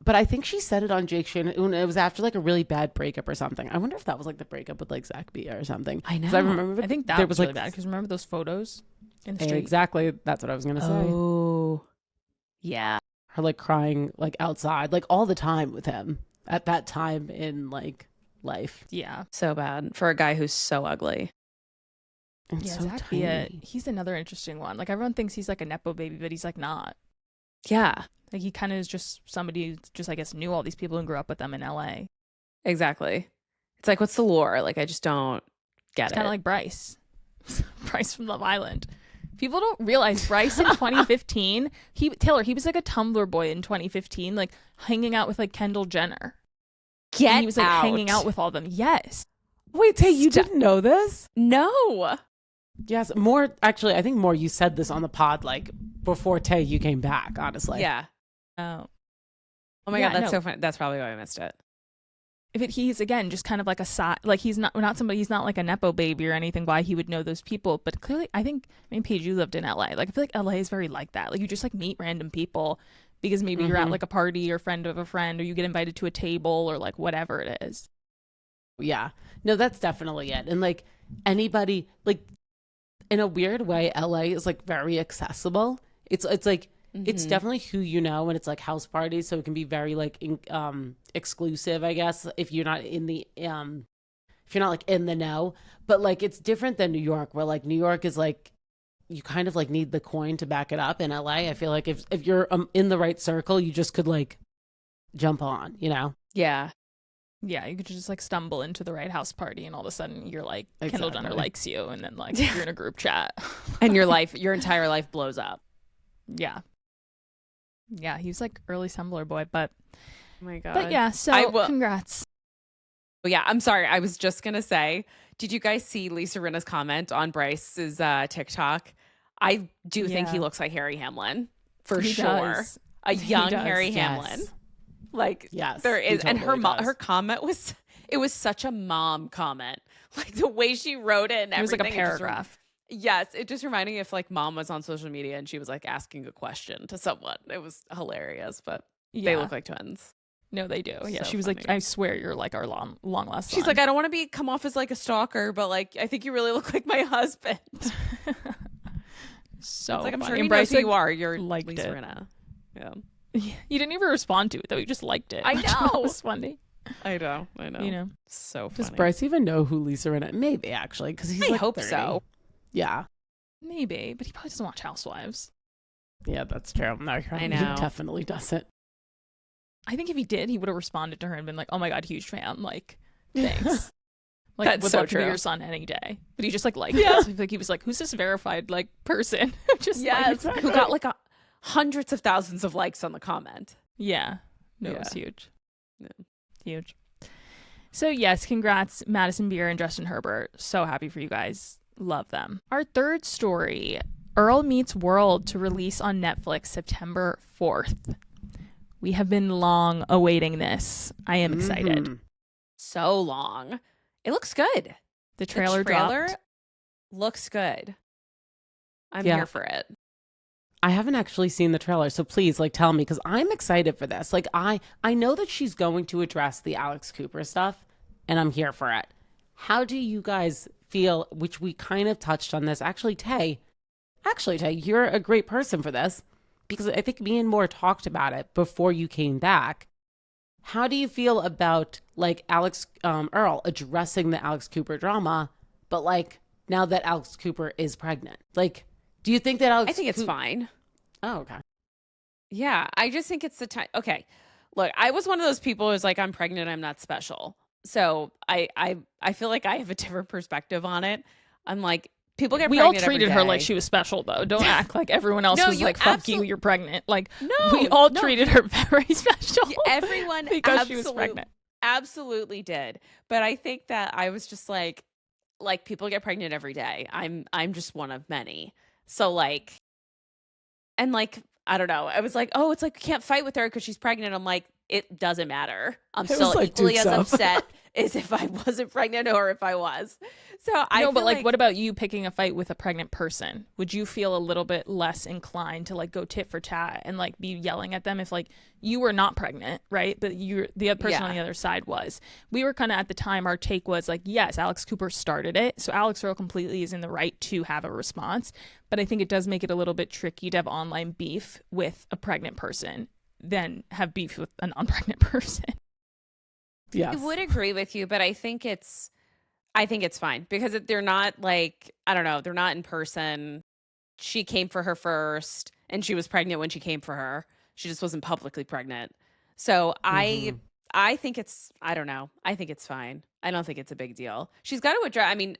B: But I think she said it on Jake Shane. It was after like a really bad breakup or something. I wonder if that was like the breakup with like Zach Bia or something.
A: I know.
B: 'Cause I remember
C: I think that
B: there
C: was
B: was
C: really
B: like
C: bad because remember those photos in the street?
B: exactly. That's what I was gonna say.
A: Oh. Yeah.
B: Her like crying like outside like all the time with him at that time in like life.
C: Yeah.
A: So bad for a guy who's so ugly.
B: And
C: Yeah,
B: so
C: Zach Bia,
B: tiny.
C: he's another interesting one. Like everyone thinks he's like a nepo baby, but he's like not.
A: Yeah,
C: Like he kind of is just somebody who just I guess knew all these people and grew up with them in LA.
A: exactly. It's like, what's the lore? Like, I just don't get
C: It's
A: it.
C: kind of like Bryce. Bryce from Love Island. People don't realize Bryce in 2015, he was like a Tumblr boy in 2015, like hanging out with like Kendall Jenner. And he was like hanging out with all of them. Yes.
B: Wait, Tay, you didn't know this?
A: No.
B: Yes, more actually. I think more. You said this on the pod like before Tay you came back. Honestly,
A: Yeah.
C: Oh.
A: Oh my
C: Yeah,
A: God, that's
C: no.
A: so funny. That's probably why I missed it.
C: He's again just kind of like a side, like he's not somebody, he's not like a nepo baby or anything. Why he would know those people, but clearly, I mean, Paige, you lived in LA. Like I feel like LA is very like that. Like you just like meet random people because maybe you're at like a party or friend of a friend, or you get invited to a table or like whatever it is.
B: yeah. No, that's definitely it. And like anybody, like in a weird way, LA is like very accessible. It's like it's definitely who you know, and it's like house parties, so it can be very like exclusive, I guess, if you're not in the if if you're not like in the know. But like it's different than New York, where like New York is like you kind of like need the coin to back it up. In LA, I feel like if you're in the right circle, you just could like jump on, you know?
A: Yeah.
C: Yeah, you could just like stumble into the right house party and all of a sudden you're like Kendall Jenner
B: Exactly.
C: likes you and then like you're in a group chat.
A: And your entire life blows up.
C: Yeah. Yeah, he was like early Tumblr boy, but
A: Oh my God.
C: but yeah, so congrats.
A: Oh, yeah, I'm sorry. I was just going to say, did you guys see Lisa Rinna's comment on Bryce's TikTok? I do think he looks like Harry Hamlin for
C: He
A: sure.
C: does.
A: A young
C: does,
A: Harry
B: yes.
A: Hamlin. Like
B: Yes,
A: there
B: he
A: is, and
B: totally does.
A: her comment was such a mom comment. Like the way she wrote it and
C: It was like a
A: everything,
C: paragraph.
A: yes, it just reminded me if like mom was on social media and she was like asking a question to someone. It was hilarious, but they look like twins.
C: No, they do. Yeah,
A: So
C: she was
A: funny.
C: like, I swear you're like our long lost son.
A: She's like, I don't want to come off as like a stalker, but like I think you really look like my husband.
C: So
A: It's like I'm
C: funny.
A: sure
C: And
A: he knows
C: Bryce
A: who you are. You're
C: liked
A: Lisa
C: it.
A: Rinna. Yeah,
C: You didn't even respond to it though. You just liked it.
A: I
C: which
A: know.
C: was funny.
A: I know.
C: You know.
A: So funny.
B: Does Bryce even know who Lisa Rinna? Maybe actually, because he's
A: I
B: like
A: hope
B: 30.
A: so.
B: Yeah,
C: Maybe, but he probably doesn't watch Housewives.
B: yeah, that's true. No, you're right.
A: I
B: He
A: know.
B: definitely doesn't.
C: I think if he did, he would have responded to her and been like, "Oh my god, huge fan! Like, thanks. Like,
A: That's
C: would
A: so
C: love to be
A: true.
C: your son any day." But he just like liked
A: Yeah.
C: it. So, like he was like, "Who's this verified like person?" Just
A: Yes,
C: like,
A: who got like hundreds of thousands of likes on the comment.
C: yeah, no, it was
A: Yeah.
C: huge.
A: Yeah.
C: Huge. So yes, congrats, Madison Beer and Justin Herbert. So happy for you guys. Love them. Our third story, Earle Meets World, to release on Netflix September 4th. We have been long awaiting this. I am excited.
B: Mhm.
A: So long. It looks good.
C: The trailer dropped.
A: looks good. I'm
B: Yeah.
A: here for it.
B: I haven't actually seen the trailer, so please, like, tell me because I'm excited for this. Like, I know that she's going to address the Alex Cooper stuff, and I'm here for it. How do you guys feel? Which we kind of touched on this. Actually, Tay, you're a great person for this because I think me and Moore talked about it before you came back. How do you feel about like Alix Earle addressing the Alex Cooper drama, but like now that Alex Cooper is pregnant? Like, do you think that Alex?
A: I think it's fine.
B: Oh, okay.
A: Yeah, I just think it's the time. Okay, look, I was one of those people who's like, I'm pregnant, I'm not special. So I feel like I have a different perspective on it. I'm like, people get
C: We all
A: pregnant every
C: treated her like
A: day.
C: she was special, though. Don't act like everyone else
A: No,
C: was
A: you
C: like, fuck you, you're pregnant. Like,
A: No,
C: we all
A: no.
C: treated her very special.
A: Everyone
C: because she was pregnant.
A: absolutely did. But I think that I was just like people get pregnant every day. I'm just one of many. So like, and like, I don't know. I was like, oh, it's like you can't fight with her because she's pregnant. I'm like, it doesn't matter. I'm
B: It was
A: still
B: like
A: equally
B: Duke's
A: as
B: up.
A: upset as if I wasn't pregnant or if I was. So I
C: No,
A: feel
C: but like, what about you picking a fight with a pregnant person? Would you feel a little bit less inclined to like go tit for tat and like be yelling at them if like you were not pregnant, right? But the other person
A: Yeah.
C: on the other side was. We were kind of at the time, our take was like, yes, Alex Cooper started it, so Alix Earle completely is in the right to have a response. But I think it does make it a little bit tricky to have online beef with a pregnant person than have beef with a non-pregnant person.
B: Yes.
A: I would agree with you, but I think it's fine because they're not like, I don't know, they're not in person. She came for her first and she was pregnant when she came for her. She just wasn't publicly pregnant. So I think I don't know. I think it's fine. I don't think it's a big deal. She's got to address, I mean,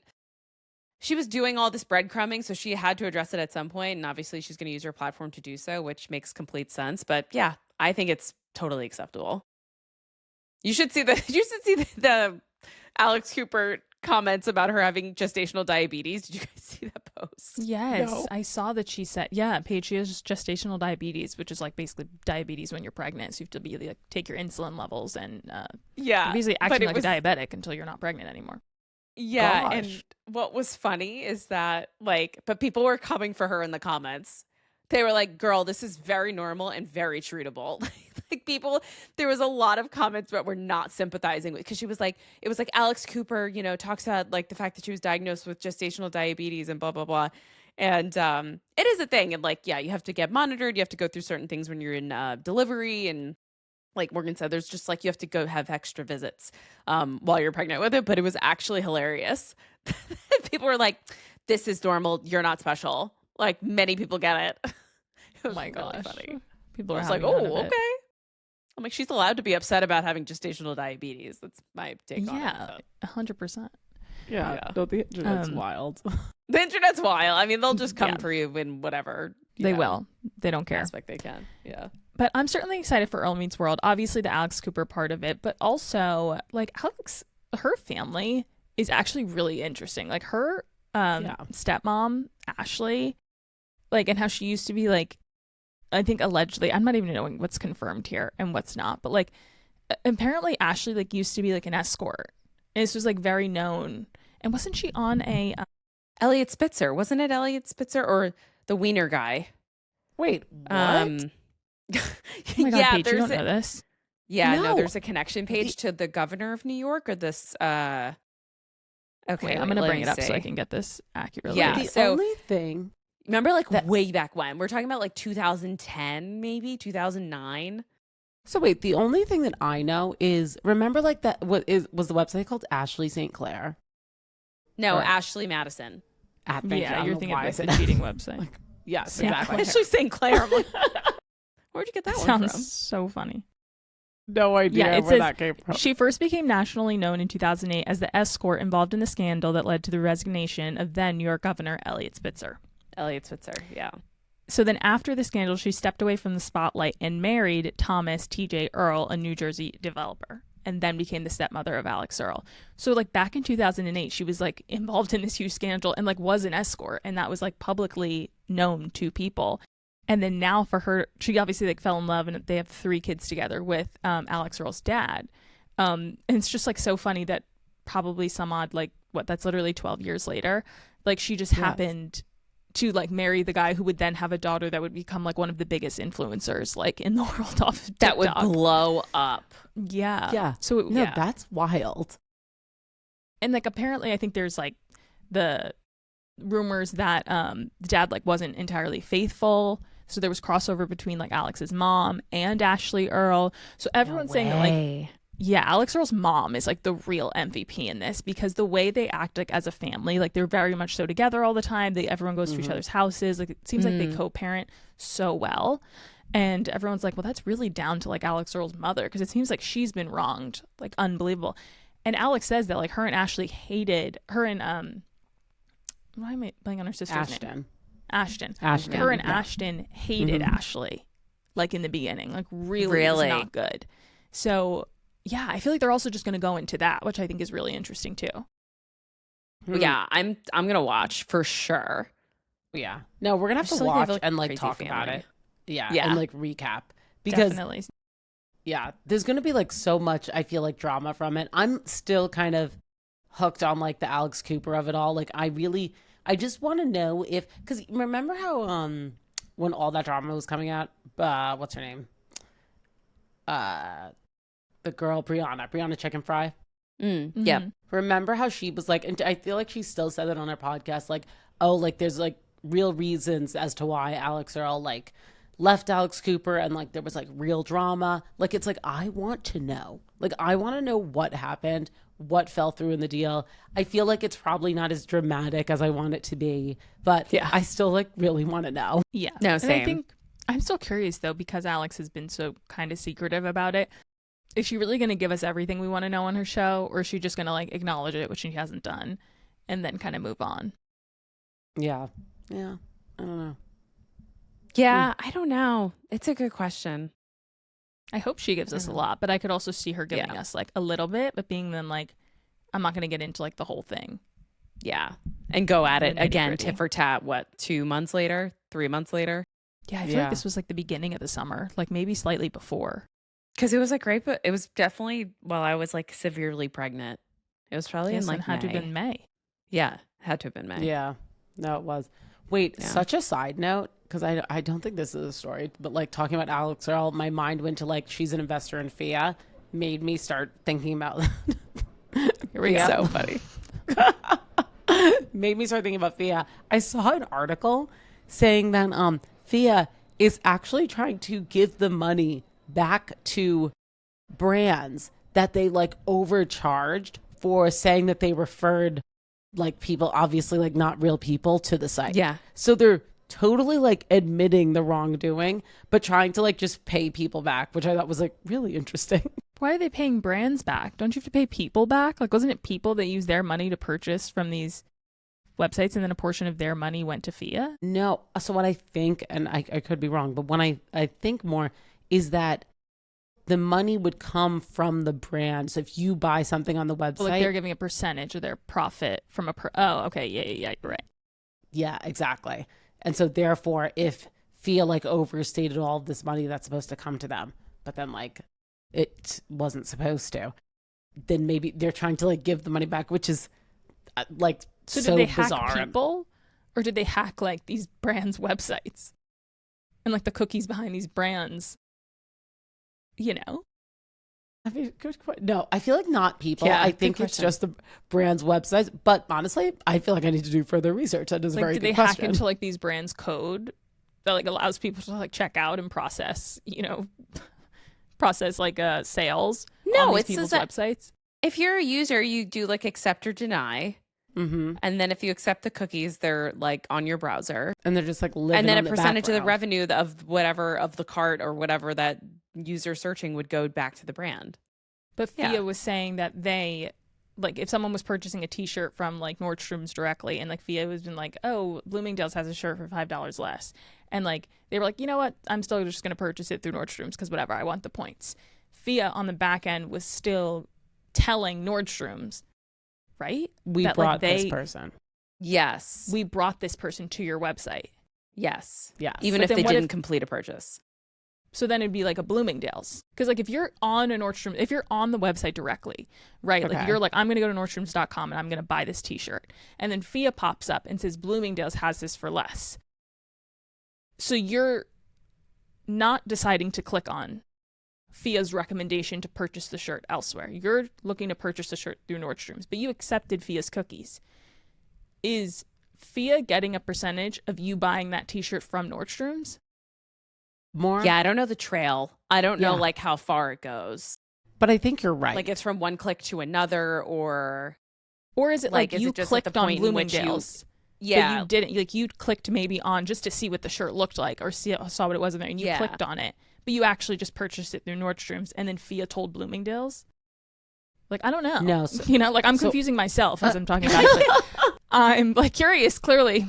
A: she was doing all this breadcrumbing, so she had to address it at some point, and obviously she's going to use her platform to do so, which makes complete sense. But yeah, I think it's totally acceptable. You should see the Alex Cooper comments about her having gestational diabetes. Did you guys see that post?
C: Yes,
B: No.
C: I saw that she said, yeah, Paige, she has gestational diabetes, which is like basically diabetes when you're pregnant. So you have to be like take your insulin levels and
A: Yeah,
C: basically
A: but
C: acting
A: it
C: like
A: was-
C: a diabetic until you're not pregnant anymore.
A: Yeah,
B: Gosh.
A: and what was funny is that but people were coming for her in the comments. They were like, "Girl, this is very normal and very treatable." Like people, there was a lot of comments that were not sympathizing with because she was like, it was like Alex Cooper, talks about like the fact that she was diagnosed with gestational diabetes and blah blah blah, and it is a thing, and like yeah, you have to get monitored, you have to go through certain things when you're in delivery and like Morgan said, there's just like you have to go have extra visits while you're pregnant with it. But it was actually hilarious. People were like, "This is normal. You're not special." Like many people get it. It was
C: Oh my
A: really
C: gosh.
A: funny.
C: People
A: I
C: are
A: was like,
C: having none
A: "Oh,
C: of it.
A: okay." I'm like, she's allowed to be upset about having gestational diabetes. That's my take on it.
C: Yeah,
A: So.
C: 100%.
B: Yeah.
A: Yeah.
B: No, the internet's
C: Um,
B: wild.
A: The internet's wild. I mean, they'll just come
C: Yeah.
A: for you in whatever
C: They
A: know,
C: will. They don't care.
A: aspect they can. Yeah.
C: But I'm certainly excited for Earle Meets World. Obviously, the Alex Cooper part of it, but also like Alex, her family is actually really interesting. Like her stepmom, Ashley, like, and how she used to be like, I think allegedly, I'm not even knowing what's confirmed here and what's not, but like apparently Ashley like used to be like an escort. And this was like very known. And wasn't she on a
A: Elliot Spitzer. Wasn't it Elliot Spitzer or the Wiener guy?
B: Wait, what?
C: Oh my God,
A: yeah,
C: Paige, you
A: there's
C: don't know this.
A: yeah, no,
B: No.
A: there's a connection page to the governor of New York or this okay,
C: Wait, I'm gonna
A: let
C: bring
A: me
C: it up so I
A: see.
C: can get this accurately.
A: Yeah,
B: The
A: so-
B: only thing
A: Remember like
B: That-
A: way back when? We're talking about like 2010, maybe 2009.
B: So wait, the only thing that I know is remember like that was the website called Ashley St. Clair?
A: No,
B: Or-
A: Ashley Madison.
B: Thank you. I
C: Yeah,
B: don't
C: you're
B: know
C: thinking
B: why I
C: of the
B: said-
C: cheating website.
B: Like, yes,
C: St.
B: exactly.
C: Clair.
A: Ashley St. Clair. I'm like, where'd you get that
C: That
A: one
C: sounds
A: from?
C: so funny.
B: No idea
C: Yeah, it
B: where
C: says
B: that came from.
C: She first became nationally known in 2008 as the escort involved in the scandal that led to the resignation of then New York Governor Elliot Spitzer.
A: Elliot Spitzer. Yeah.
C: So then after the scandal, she stepped away from the spotlight and married Thomas T.J. Earle, a New Jersey developer, and then became the stepmother of Alix Earle. So like back in 2008, she was like involved in this huge scandal and like was an escort, and that was like publicly known to people. And then now for her, she obviously like fell in love, and they have 3 kids together with Alix Earle's dad. And it's just like so funny that probably some odd like that's literally 12 years later, like she just
B: Yes.
C: happened to like marry the guy who would then have a daughter that would become like one of the biggest influencers like in the world off of
A: That would
C: TikTok.
A: blow up.
C: Yeah.
B: Yeah.
C: So it,
B: No,
A: yeah.
B: that's wild.
C: and like apparently I think there's like the rumors that the dad like wasn't entirely faithful. So there was crossover between like Alex's mom and Ashley Earle. So everyone's saying that like yeah, Alix Earle's mom is like the real MVP in this because the way they act like as a family, like they're very much so together all the time. Everyone goes to each other's houses. Like it seems like they co-parent so well. And everyone's like, well, that's really down to like Alix Earle's mother because it seems like she's been wronged, like unbelievable. And Alex says that like her and Ashley hated her and why am I blanking on her sister's name? Ashton. Her and Ashton hated Ashley, like in the beginning, like really was not good. So yeah, I feel like they're also just going to go into that, which I think is really interesting too.
A: Yeah, I'm gonna watch for sure.
B: Yeah. No, we're gonna have
A: just
B: to
A: feel like they
B: watch
A: have, like,
B: and like
A: crazy
B: talk about
A: family.
B: it. Yeah.
A: Yeah.
B: And like recap. Because
C: Definitely.
B: yeah, there's gonna be like so much I feel like drama from it. I'm still kind of hooked on like the Alex Cooper of it all. Like I just want to know if because remember how when all that drama was coming out, what's her name? The girl Brianna Chicken Fry.
A: Yeah.
C: Mhm.
B: Remember how she was like, and I feel like she still said it on her podcast, like, oh, like there's like real reasons as to why Alix Earle like left Alex Cooper and like there was like real drama. Like it's like I want to know. Like I want to know what happened, what fell through in the deal. I feel like it's probably not as dramatic as I want it to be, but
A: Yeah.
B: I still like really want to know.
C: Yeah.
A: No,
C: And I
A: same.
C: think I'm still curious though, because Alex has been so kind of secretive about it. Is she really going to give us everything we want to know on her show, or is she just going to like acknowledge it, which she hasn't done, and then kind of move on?
B: Yeah. I don't know.
A: Yeah, I don't know. It's a good question.
C: I hope she gives us a lot, but I could also see her giving
A: Yeah.
C: us like a little bit, but being then like, I'm not going to get into like the whole thing.
A: Yeah. And go at it
C: The
A: again,
C: nitty-gritty.
A: tit for tat, what, 2 months later? 3 months later?
C: Yeah, I feel
B: Yeah.
C: like this was like the beginning of the summer, like maybe slightly before.
A: Because it was like right, but it was definitely while I was like severely pregnant. It was probably
C: Yes,
A: in like
C: and had to have
A: May.
C: been May.
A: Yeah, had to have been May.
B: Yeah. No, it was. Wait,
A: Yeah.
B: such a side note, because I don't think this is a story, but like talking about Alix Earle, my mind went to like she's an investor in Phia, made me start thinking about
C: Here we go.
A: So funny.
B: made me start thinking about Phia. I saw an article saying that Phia is actually trying to give the money back to brands that they like overcharged for saying that they referred like people, obviously like not real people, to the site.
A: Yeah.
B: So they're totally like admitting the wrongdoing, but trying to like just pay people back, which I thought was like really interesting.
C: Why are they paying brands back? Don't you have to pay people back? Like, wasn't it people that use their money to purchase from these websites and then a portion of their money went to Phia?
B: No. So what I think, and I could be wrong, but when I think more is that the money would come from the brand. So if you buy something on the website,
C: Like they're giving a percentage of their profit from oh, okay. Yeah. You're right.
B: Yeah, exactly. And so therefore, if Phia like overstated all of this money that's supposed to come to them, but then like it wasn't supposed to, then maybe they're trying to like give the money back, which is like so
C: did they
B: bizarre.
C: hack people, or did they hack like these brands' websites and like the cookies behind these brands? You know,
B: I mean, no, I feel like not people.
A: Yeah,
B: I think
A: good
B: it's
A: question.
B: just the brand's websites. But honestly, I feel like I need to do further research. That is a
C: like
B: very
C: did
B: good
C: they
B: question.
C: hack into like these brands' code that like allows people to like check out and process, process like sales
A: No,
C: on these
A: it
C: people's
A: says that
C: websites?
A: if you're a user, you do like accept or deny.
B: Mm-hmm.
A: And then if you accept the cookies, they're like on your browser.
B: And they're just like living
A: And then
B: on
A: a
B: the
A: percentage of the
B: background.
A: revenue of whatever of the cart or whatever that user searching would go back to the brand.
C: But
A: Yeah.
C: Phia was saying that they, like, if someone was purchasing a T-shirt from like Nordstrom's directly, and like Phia was been like, oh, Bloomingdale's has a shirt for $5 less, and like they were like, you know what, I'm still just gonna purchase it through Nordstrom's because whatever, I want the points. Phia on the back end was still telling Nordstrom's, right?
B: We
C: that,
B: brought
C: like,
B: this person.
A: Yes.
C: We brought this person to your website.
A: Yes.
B: Yes.
A: Even
C: But
A: if
C: then
A: they
C: what
A: didn't
C: if-
A: complete a purchase.
C: So then it'd be like a Bloomingdale's. Because like if you're on a Nordstrom, if you're on the website directly, right? Like
B: Okay.
C: you're like, I'm going to go to Nordstrom's.com and I'm going to buy this t-shirt. And then Phia pops up and says Bloomingdale's has this for less. So you're not deciding to click on Phia's recommendation to purchase the shirt elsewhere. You're looking to purchase the shirt through Nordstrom's, but you accepted Phia's cookies. Is Phia getting a percentage of you buying that t-shirt from Nordstrom's?
B: More?
A: Yeah, I don't know the trail. I don't know
B: Yeah.
A: like how far it goes.
B: But I think you're right.
A: Like it's from one click to another or
C: Or is it like
A: is
C: you
A: it just at the
C: clicked on
A: point in which you-
C: Bloomingdale's?
A: yeah.
C: But you didn't, like you clicked maybe on just to see what the shirt looked like or saw what it was in there and you
A: Yeah.
C: clicked on it, but you actually just purchased it through Nordstrom's and then Phia told Bloomingdale's? Like, I don't know.
B: No, so-
C: like I'm
B: so-
C: confusing myself as I'm talking about it. But I'm like curious, clearly.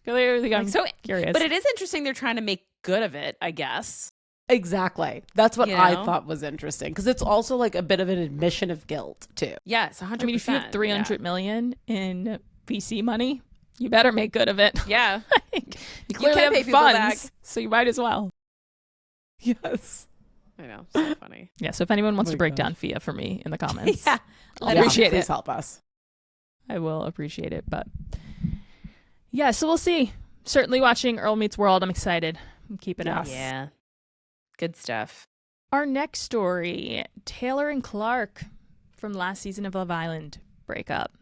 C: Clearly I'm
A: Like, so
C: curious.
A: but it is interesting they're trying to make good of it, I guess.
B: Exactly. That's what
A: You
B: I
A: know?
B: thought was interesting because it's also like a bit of an admission of guilt too.
A: Yes, 100%.
C: I mean, if you have 300 million in VC money, you better make good of it.
A: Yeah.
C: Like, you clearly
A: can't
C: have
A: pay people
C: funds,
A: back.
C: so you might as well.
B: Yes.
A: I know. So funny.
C: Yeah, so if anyone wants
B: Oh
C: to
B: my
C: break
B: gosh.
C: down Phia for me in the comments,
A: Yeah.
C: I'll
B: Yeah,
C: appreciate
B: please
C: it.
B: help us.
C: I will appreciate it. But yeah, so we'll see. Certainly watching Earle Meets World. I'm excited. I'm keeping up.
B: Yes.
A: Yeah. Good stuff.
C: Our next story, Taylor and Clark from last season of Love Island break up.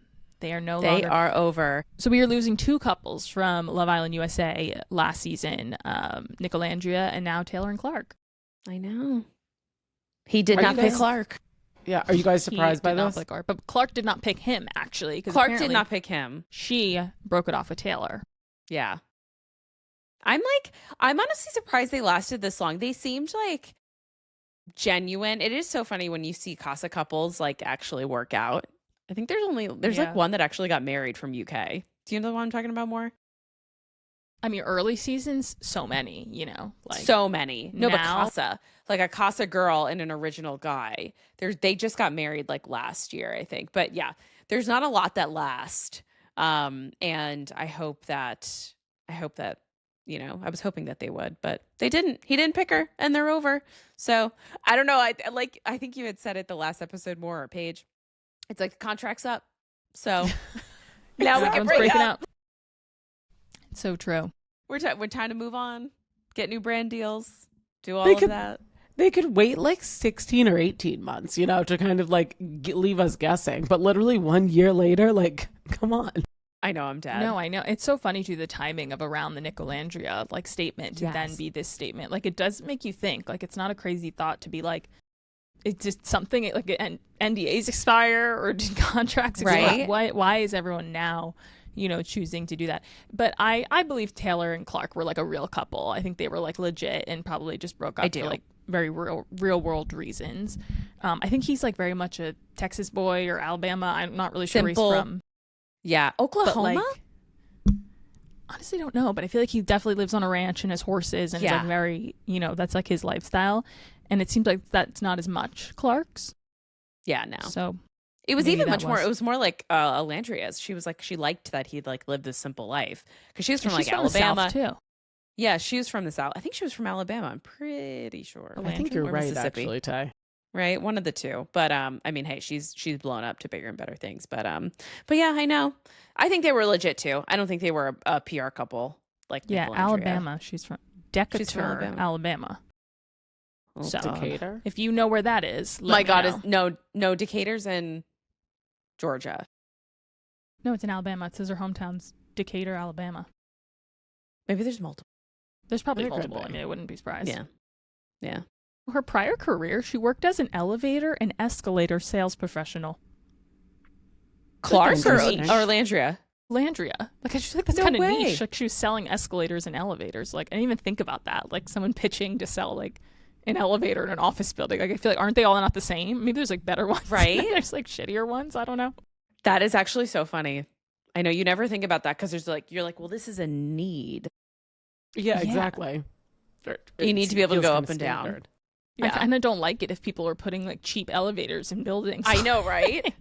C: They are no
A: They
C: longer.
A: are over.
C: So we are losing two couples from Love Island USA last season, Nicolandria and now Taylor and Clark.
A: I know. He did
B: Are
A: not
B: you
A: pick
B: guys-
A: Clark.
B: Yeah. Are you guys surprised
C: He
B: by
C: did not
B: this?
C: pick Clark, but Clark did not pick him actually. 'Cause
A: Clark did
C: apparently
A: not pick him.
C: She broke it off with Taylor.
A: Yeah. I'm honestly surprised they lasted this long. They seemed like genuine. It is so funny when you see Casa couples like actually work out. I think there's
C: Yeah.
A: like one that actually got married from UK. Do you know the one I'm talking about more?
C: I mean, early seasons, so many, like
A: So many. No, but
C: now-
A: Casa. Like a Casa girl and an original guy. They just got married like last year, I think. But yeah, there's not a lot that last. And I hope that I was hoping that they would, but they didn't. He didn't pick her and they're over. So I don't know. I think you had said it the last episode more, or Paige. It's like the contract's up. So now we can
C: everyone's
A: break
C: breaking
A: up.
C: up. It's so true.
A: We're trying to move on, get new brand deals, do all
B: They
A: of
B: could-
A: that.
B: They could wait like 16 or 18 months, to kind of like leave us guessing. But literally 1 year later, like, come on.
A: I know I'm dead.
C: No, I know. It's so funny too, the timing of around the Nicolandria like statement to then
B: Yes.
C: be this statement. Like it does make you think. Like it's not a crazy thought to be like, it's just something like NDAs expire or did contracts expire?
A: Right.
C: Why is everyone now, choosing to do that? But I believe Taylor and Clark were like a real couple. I think they were like legit and probably just broke up for like very real world reasons. I think he's like very much a Texas boy or Alabama. I'm not really sure where he's from.
A: Yeah. Oklahoma?
C: But, like, honestly don't know, but I feel like he definitely lives on a ranch and has horses and is like very, that's like his lifestyle. And it seems like that's not as much Clark's.
A: Yeah, no.
C: So
A: it was even much more. It was more like Alandria's. She was like, she liked that he'd like lived this simple life because she was from like Alabama
C: the South too.
A: Yeah, she was from the South. I think she was from Alabama. I'm pretty sure.
B: I think you're right, actually, Ty.
A: Right, one of the two. But I mean, hey, she's blown up to bigger and better things. But yeah, I know. I think they were legit too. I don't think they were a PR couple like Nick and
C: Alabama. She's from Decatur,
A: She's from
C: Alabama.
A: Oh,
C: so
B: Decatur.
C: if you know where that is,
A: my God, is no Decatur's in Georgia.
C: No, it's in Alabama. It says her hometown's Decatur, Alabama.
A: Maybe there's multiple.
C: There's probably multiple. I mean, I wouldn't be surprised.
A: Yeah.
C: Her prior career, she worked as an elevator and escalator sales professional.
A: Clark or Landria?
C: Landria. Like, I just feel like that's kind of niche. Like, she was selling escalators and elevators. Like, I didn't even think about that. Like, someone pitching to sell, like, an elevator in an office building. Like, I feel like, aren't they all not the same? Maybe there's, like, better ones.
A: Right?
C: There's, like, shittier ones. I don't know.
A: That is actually so funny. I know you never think about that because you're like, well, this is a need.
B: Yeah, exactly.
A: You need to be able to go up and down.
C: Yeah. I kind of don't like it if people are putting like cheap elevators in buildings.
A: I know, right?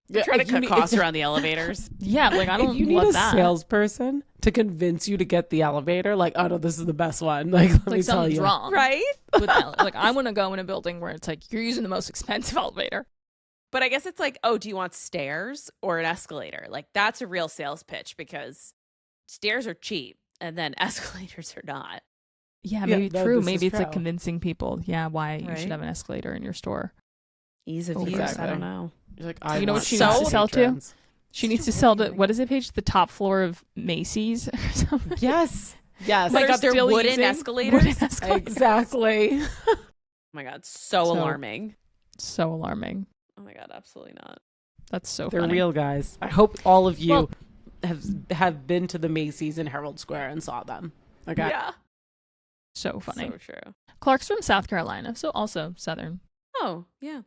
A: You're trying to cut costs around the elevaters.
C: Yeah, like I don't
B: if you need a salesperson to convince you to get the elevator, like, oh no, this is the best one. Like, let me tell you.
C: Wrong.
A: Right?
C: Like, I want to go in a building where it's like, you're using the most expensive elevator.
A: But I guess it's like, oh, do you want stairs or an escalator? Like, that's a real sales pitch because stairs are cheap and then escalators are not.
C: Yeah, maybe true. Maybe it's like convincing people, why you should have an escalator in your store.
A: Ease of use. I don't know.
B: You're like,
C: you know what she needs to sell to? She needs to sell to, what is it, Paige? The top floor of Macy's or something?
B: Yes.
A: Oh my God, they're wooden escalators?
B: Exactly.
A: Oh my God, so alarming.
C: So alarming.
A: Oh my God, absolutely not.
C: That's so
B: They're
C: funny.
B: real, guys. I hope all of you have been to the Macy's in Herald Square and saw them. Okay.
A: Yeah.
C: So funny.
A: So true.
C: Clark's from South Carolina, so also Southern.
A: Oh, yeah.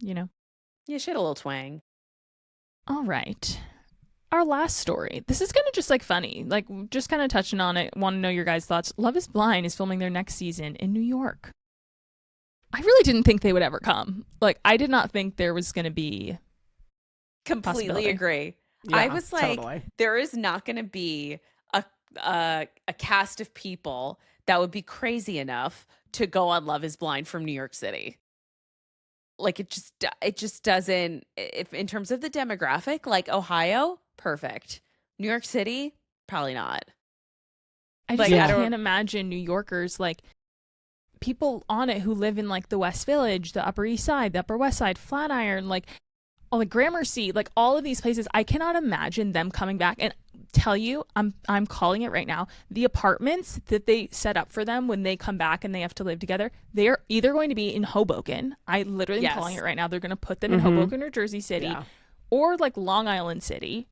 C: Yeah,
A: she had a little twang.
C: All right. Our last story. This is kind of just like funny. Like, just kind of touching on it. Want to know your guys' thoughts. Love is Blind is filming their next season in New York. I really didn't think they would ever come. Like, I did not think there was going to be.
A: Completely agree.
B: Yeah,
A: I was like,
B: totally.
A: There is not going to be a cast of people that would be crazy enough to go on Love is Blind from New York City. Like, it just doesn't, if in terms of the demographic, like Ohio, perfect. New York City, probably not.
C: I just can't imagine New Yorkers, like, people on it who live in like the West Village, the Upper East Side, the Upper West Side, Flatiron, like all the Gramercy, like all of these places. I cannot imagine them coming back. And tell you, I'm calling it right now. The apartments that they set up for them when they come back and they have to live together, they are either going to be in Hoboken. I literally am calling it right now. They're going to put them in Hoboken or Jersey City, or like Long Island City.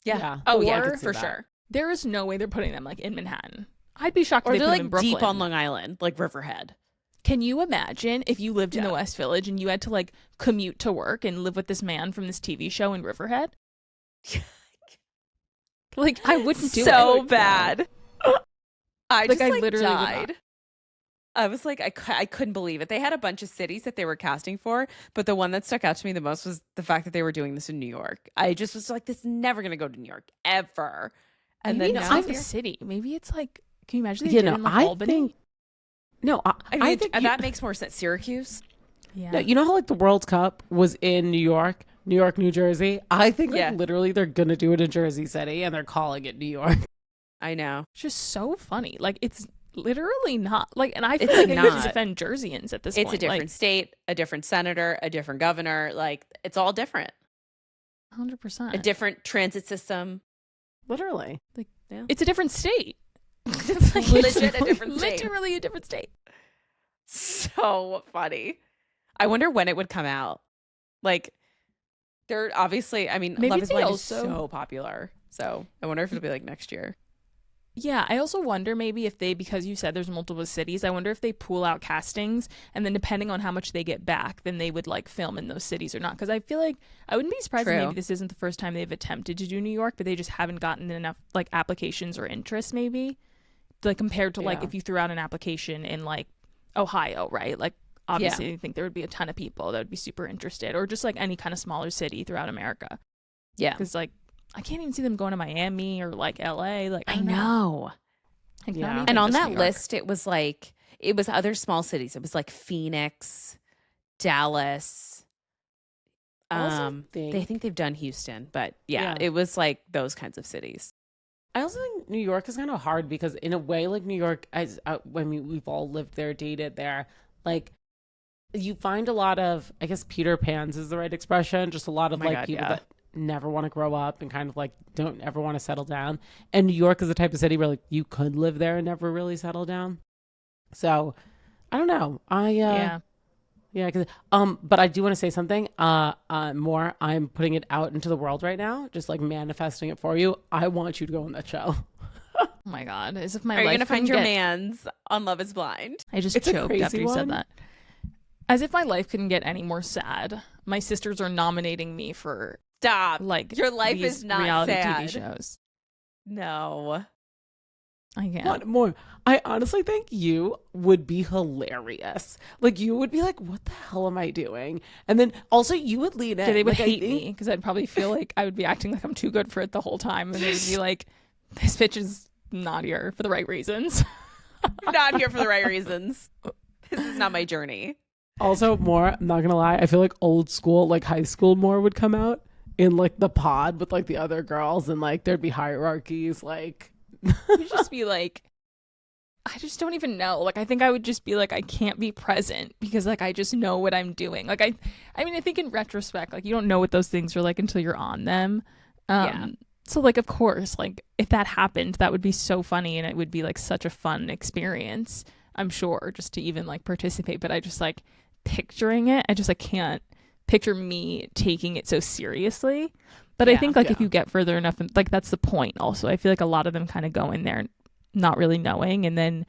A: Yeah. Oh yeah, for sure.
C: There is no way they're putting them like in Manhattan. I'd be shocked if
A: or
C: they
A: they're
C: put
A: like
C: them in Brooklyn.
A: deep on Long Island, like Riverhead.
C: Can you imagine if you lived in the West Village and you had to like commute to work and live with this man from this TV show in Riverhead? Like, I wouldn't do it.
A: So bad. I literally
C: died.
A: I was like, I couldn't believe it. They had a bunch of cities that they were casting for, but the one that stuck out to me the most was the fact that they were doing this in New York. I just was like, this is never going to go to New York, ever. And
C: maybe
A: then
C: it's not the city. Maybe it's like, can you imagine they did it in like Albany?
A: I think that makes more sense. Syracuse?
C: Yeah.
B: No, you know how like the World Cup was in New York, New Jersey? I think like literally they're going to do it in Jersey City and they're calling it New York.
A: I know.
C: It's just so funny. Like, it's literally not like, and I feel like I could defend Jerseyans at this point.
A: It's a different state, a different senator, a different governor. Like, it's all different.
C: 100%.
A: A different transit system.
B: Literally.
C: Like, it's a different state.
A: It's like legit a different state.
C: Literally a different state.
A: So funny. I wonder when it would come out. Like, they're obviously, I mean,
C: Maybe
A: Love is
C: they
A: Blind
C: also-
A: is so popular. So I wonder if it'll be like next year.
C: Yeah, I also wonder maybe if they, because you said there's multiple cities, I wonder if they pool out castings and then depending on how much they get back, then they would like film in those cities or not. Because I feel like I wouldn't be surprised if
A: True.
C: maybe this isn't the first time they've attempted to do New York, but they just haven't gotten enough like applications or interest maybe. Like compared to like
B: Yeah.
C: if you threw out an application in like Ohio, right? Like obviously I think there would be a ton of people that would be super interested, or just like any kind of smaller city throughout America.
A: Yeah.
C: Because like I can't even see them going to Miami or like LA. Like
A: I know.
C: Like,
B: Yeah.
C: not even
A: And on
C: just
A: that
C: New York.
A: list, it was other small cities. It was like Phoenix, Dallas.
B: I also
A: They think they've done Houston, but yeah,
B: Yeah.
A: it was like those kinds of cities.
B: I also think New York is kind of hard because in a way, like New York, as I mean, we've all lived there, dated there. Like, you find a lot of, I guess, Peter Pans is the right expression. Just a lot of
A: Oh my
B: like
A: God,
B: people
A: yeah.
B: that never want to grow up and kind of like don't ever want to settle down. And New York is the type of city where like you could live there and never really settle down. So I don't know. Yeah, cause, but I do want to say something. More. I'm putting it out into the world right now, just like manifesting it for you. I want you to go on that show.
C: Oh my God, as if my
A: Are you
C: life
A: gonna find
C: couldn't
A: your
C: get-
A: mans on Love is Blind?
C: I just
B: It's a
C: choked
B: crazy
C: after you
B: one.
C: said that. As if my life couldn't get any more sad. My sisters are nominating me for
A: Stop.
C: like
A: Your life
C: these
A: is not
C: reality
A: sad.
C: TV shows.
A: No.
C: I can't.
B: What more? I honestly think you would be hilarious. Like you would be like, "What the hell am I doing?" And then also you would lean in.
C: They would
B: Like, I
C: hate
B: think-
C: me because I'd probably feel like I would be acting like I'm too good for it the whole time, and they would be like, "This bitch is not here for the right reasons."
A: You're not here for the right reasons. This is not my journey.
B: Also, more. I'm not gonna lie. I feel like old school, like high school, more would come out in like the pod with like the other girls, and like there'd be hierarchies. Like,
C: You'd just be like, I just don't even know. Like, I think I would just be like, I can't be present because like I just know what I'm doing. Like, I mean, I think in retrospect, like you don't know what those things are like until you're on them.
A: Yeah.
C: So like, of course, like if that happened, that would be so funny and it would be like such a fun experience. I'm sure just to even like participate, but I just like picturing it. I just like can't picture me taking it so seriously. But I
A: Yeah,
C: think like if
B: yeah.
C: you get further enough, like that's the point. Also, I feel like a lot of them kind of go in there not really knowing, and then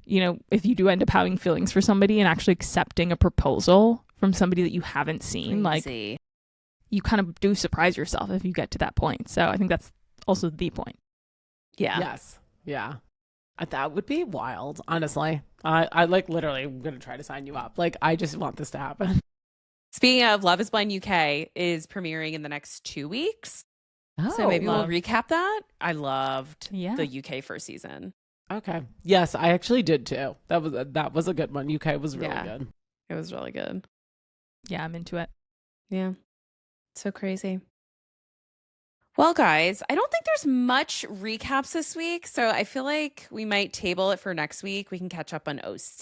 C: you know if you do end up having feelings for somebody and actually accepting a proposal from somebody that you haven't seen, like
A: Crazy.
C: you kind of do surprise yourself if you get to that point. So I think that's also the point.
A: Yeah.
B: yes, yeah, that would be wild. Honestly, I like literally am gonna try to sign you up. Like, I just want this to happen.
A: Speaking of, Love is Blind UK is premiering in the next 2 weeks. So maybe
B: love.
A: we'll recap that. I loved
C: Yeah.
A: the UK first season.
B: Okay. Yes, I actually did too. That was a good one. UK was really
A: Yeah.
B: good.
A: It was really good.
C: Yeah, I'm into it.
A: Yeah. So crazy. Well, guys, I don't think there's much recaps this week. So I feel like we might table it for next week. We can catch up on OC.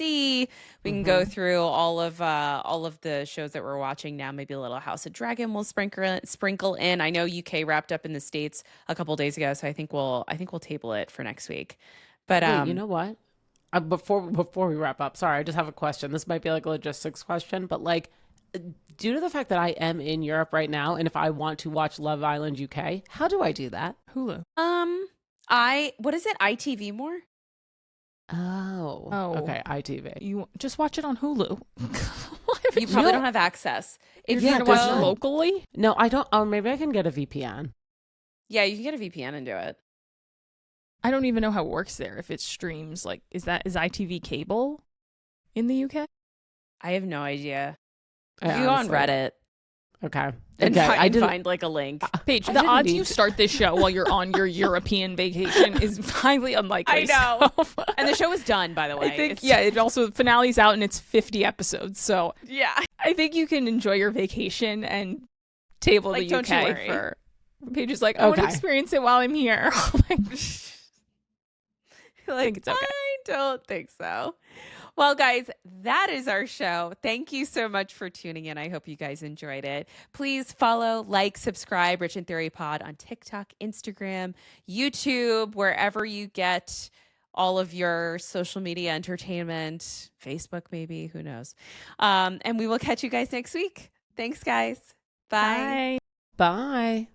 A: We can go through all of the shows that we're watching now. Maybe a little House of Dragon we'll sprinkle in. I know UK wrapped up in the States a couple days ago, so I think we'll table it for next week. But
B: Wait, you know what? Before we wrap up, sorry, I just have a question. This might be like a logistics question, but like, due to the fact that I am in Europe right now, and if I want to watch Love Island UK, how do I do that?
C: Hulu.
A: what is it? ITV more?
B: Oh,
C: Oh.
B: okay, ITV.
C: You just watch it on Hulu.
A: You probably don't have access. If
C: You're
B: Yeah,
C: gonna watch
B: does
C: it
B: it-
C: locally.
B: No, I don't. Oh, maybe I can get a VPN.
A: yeah, you can get a VPN and do it.
C: I don't even know how it works there. If it streams, like, is ITV cable in the UK?
A: I have no idea.
B: I
A: You can go on
B: honestly-
A: Reddit
B: Okay.
A: and,
B: Okay.
A: find, find like a link.
C: Paige,
B: I
C: the
B: didn't
C: odds
B: need
C: you
B: to-
C: start this show while you're on your European vacation is highly unlikely.
A: I know.
C: So-
A: And the show is done, by the way.
C: I think,
A: It's-
C: yeah, it also, finale's out and it's 50 episodes. So
A: yeah.
C: I think you can enjoy your vacation and table
A: Like,
C: the
A: don't you
C: UK
A: worry.
C: for. Paige is like, I want to
B: Okay.
C: experience it while I'm here. Like,
A: Like,
C: think it's okay.
A: I don't think so. Well, guys, that is our show. Thank you so much for tuning in. I hope you guys enjoyed it. Please follow, like, subscribe, Rich and Theory Pod on TikTok, Instagram, YouTube, wherever you get all of your social media entertainment, Facebook maybe, who knows. And we will catch you guys next week. Thanks, guys. Bye.
C: Bye.
B: Bye.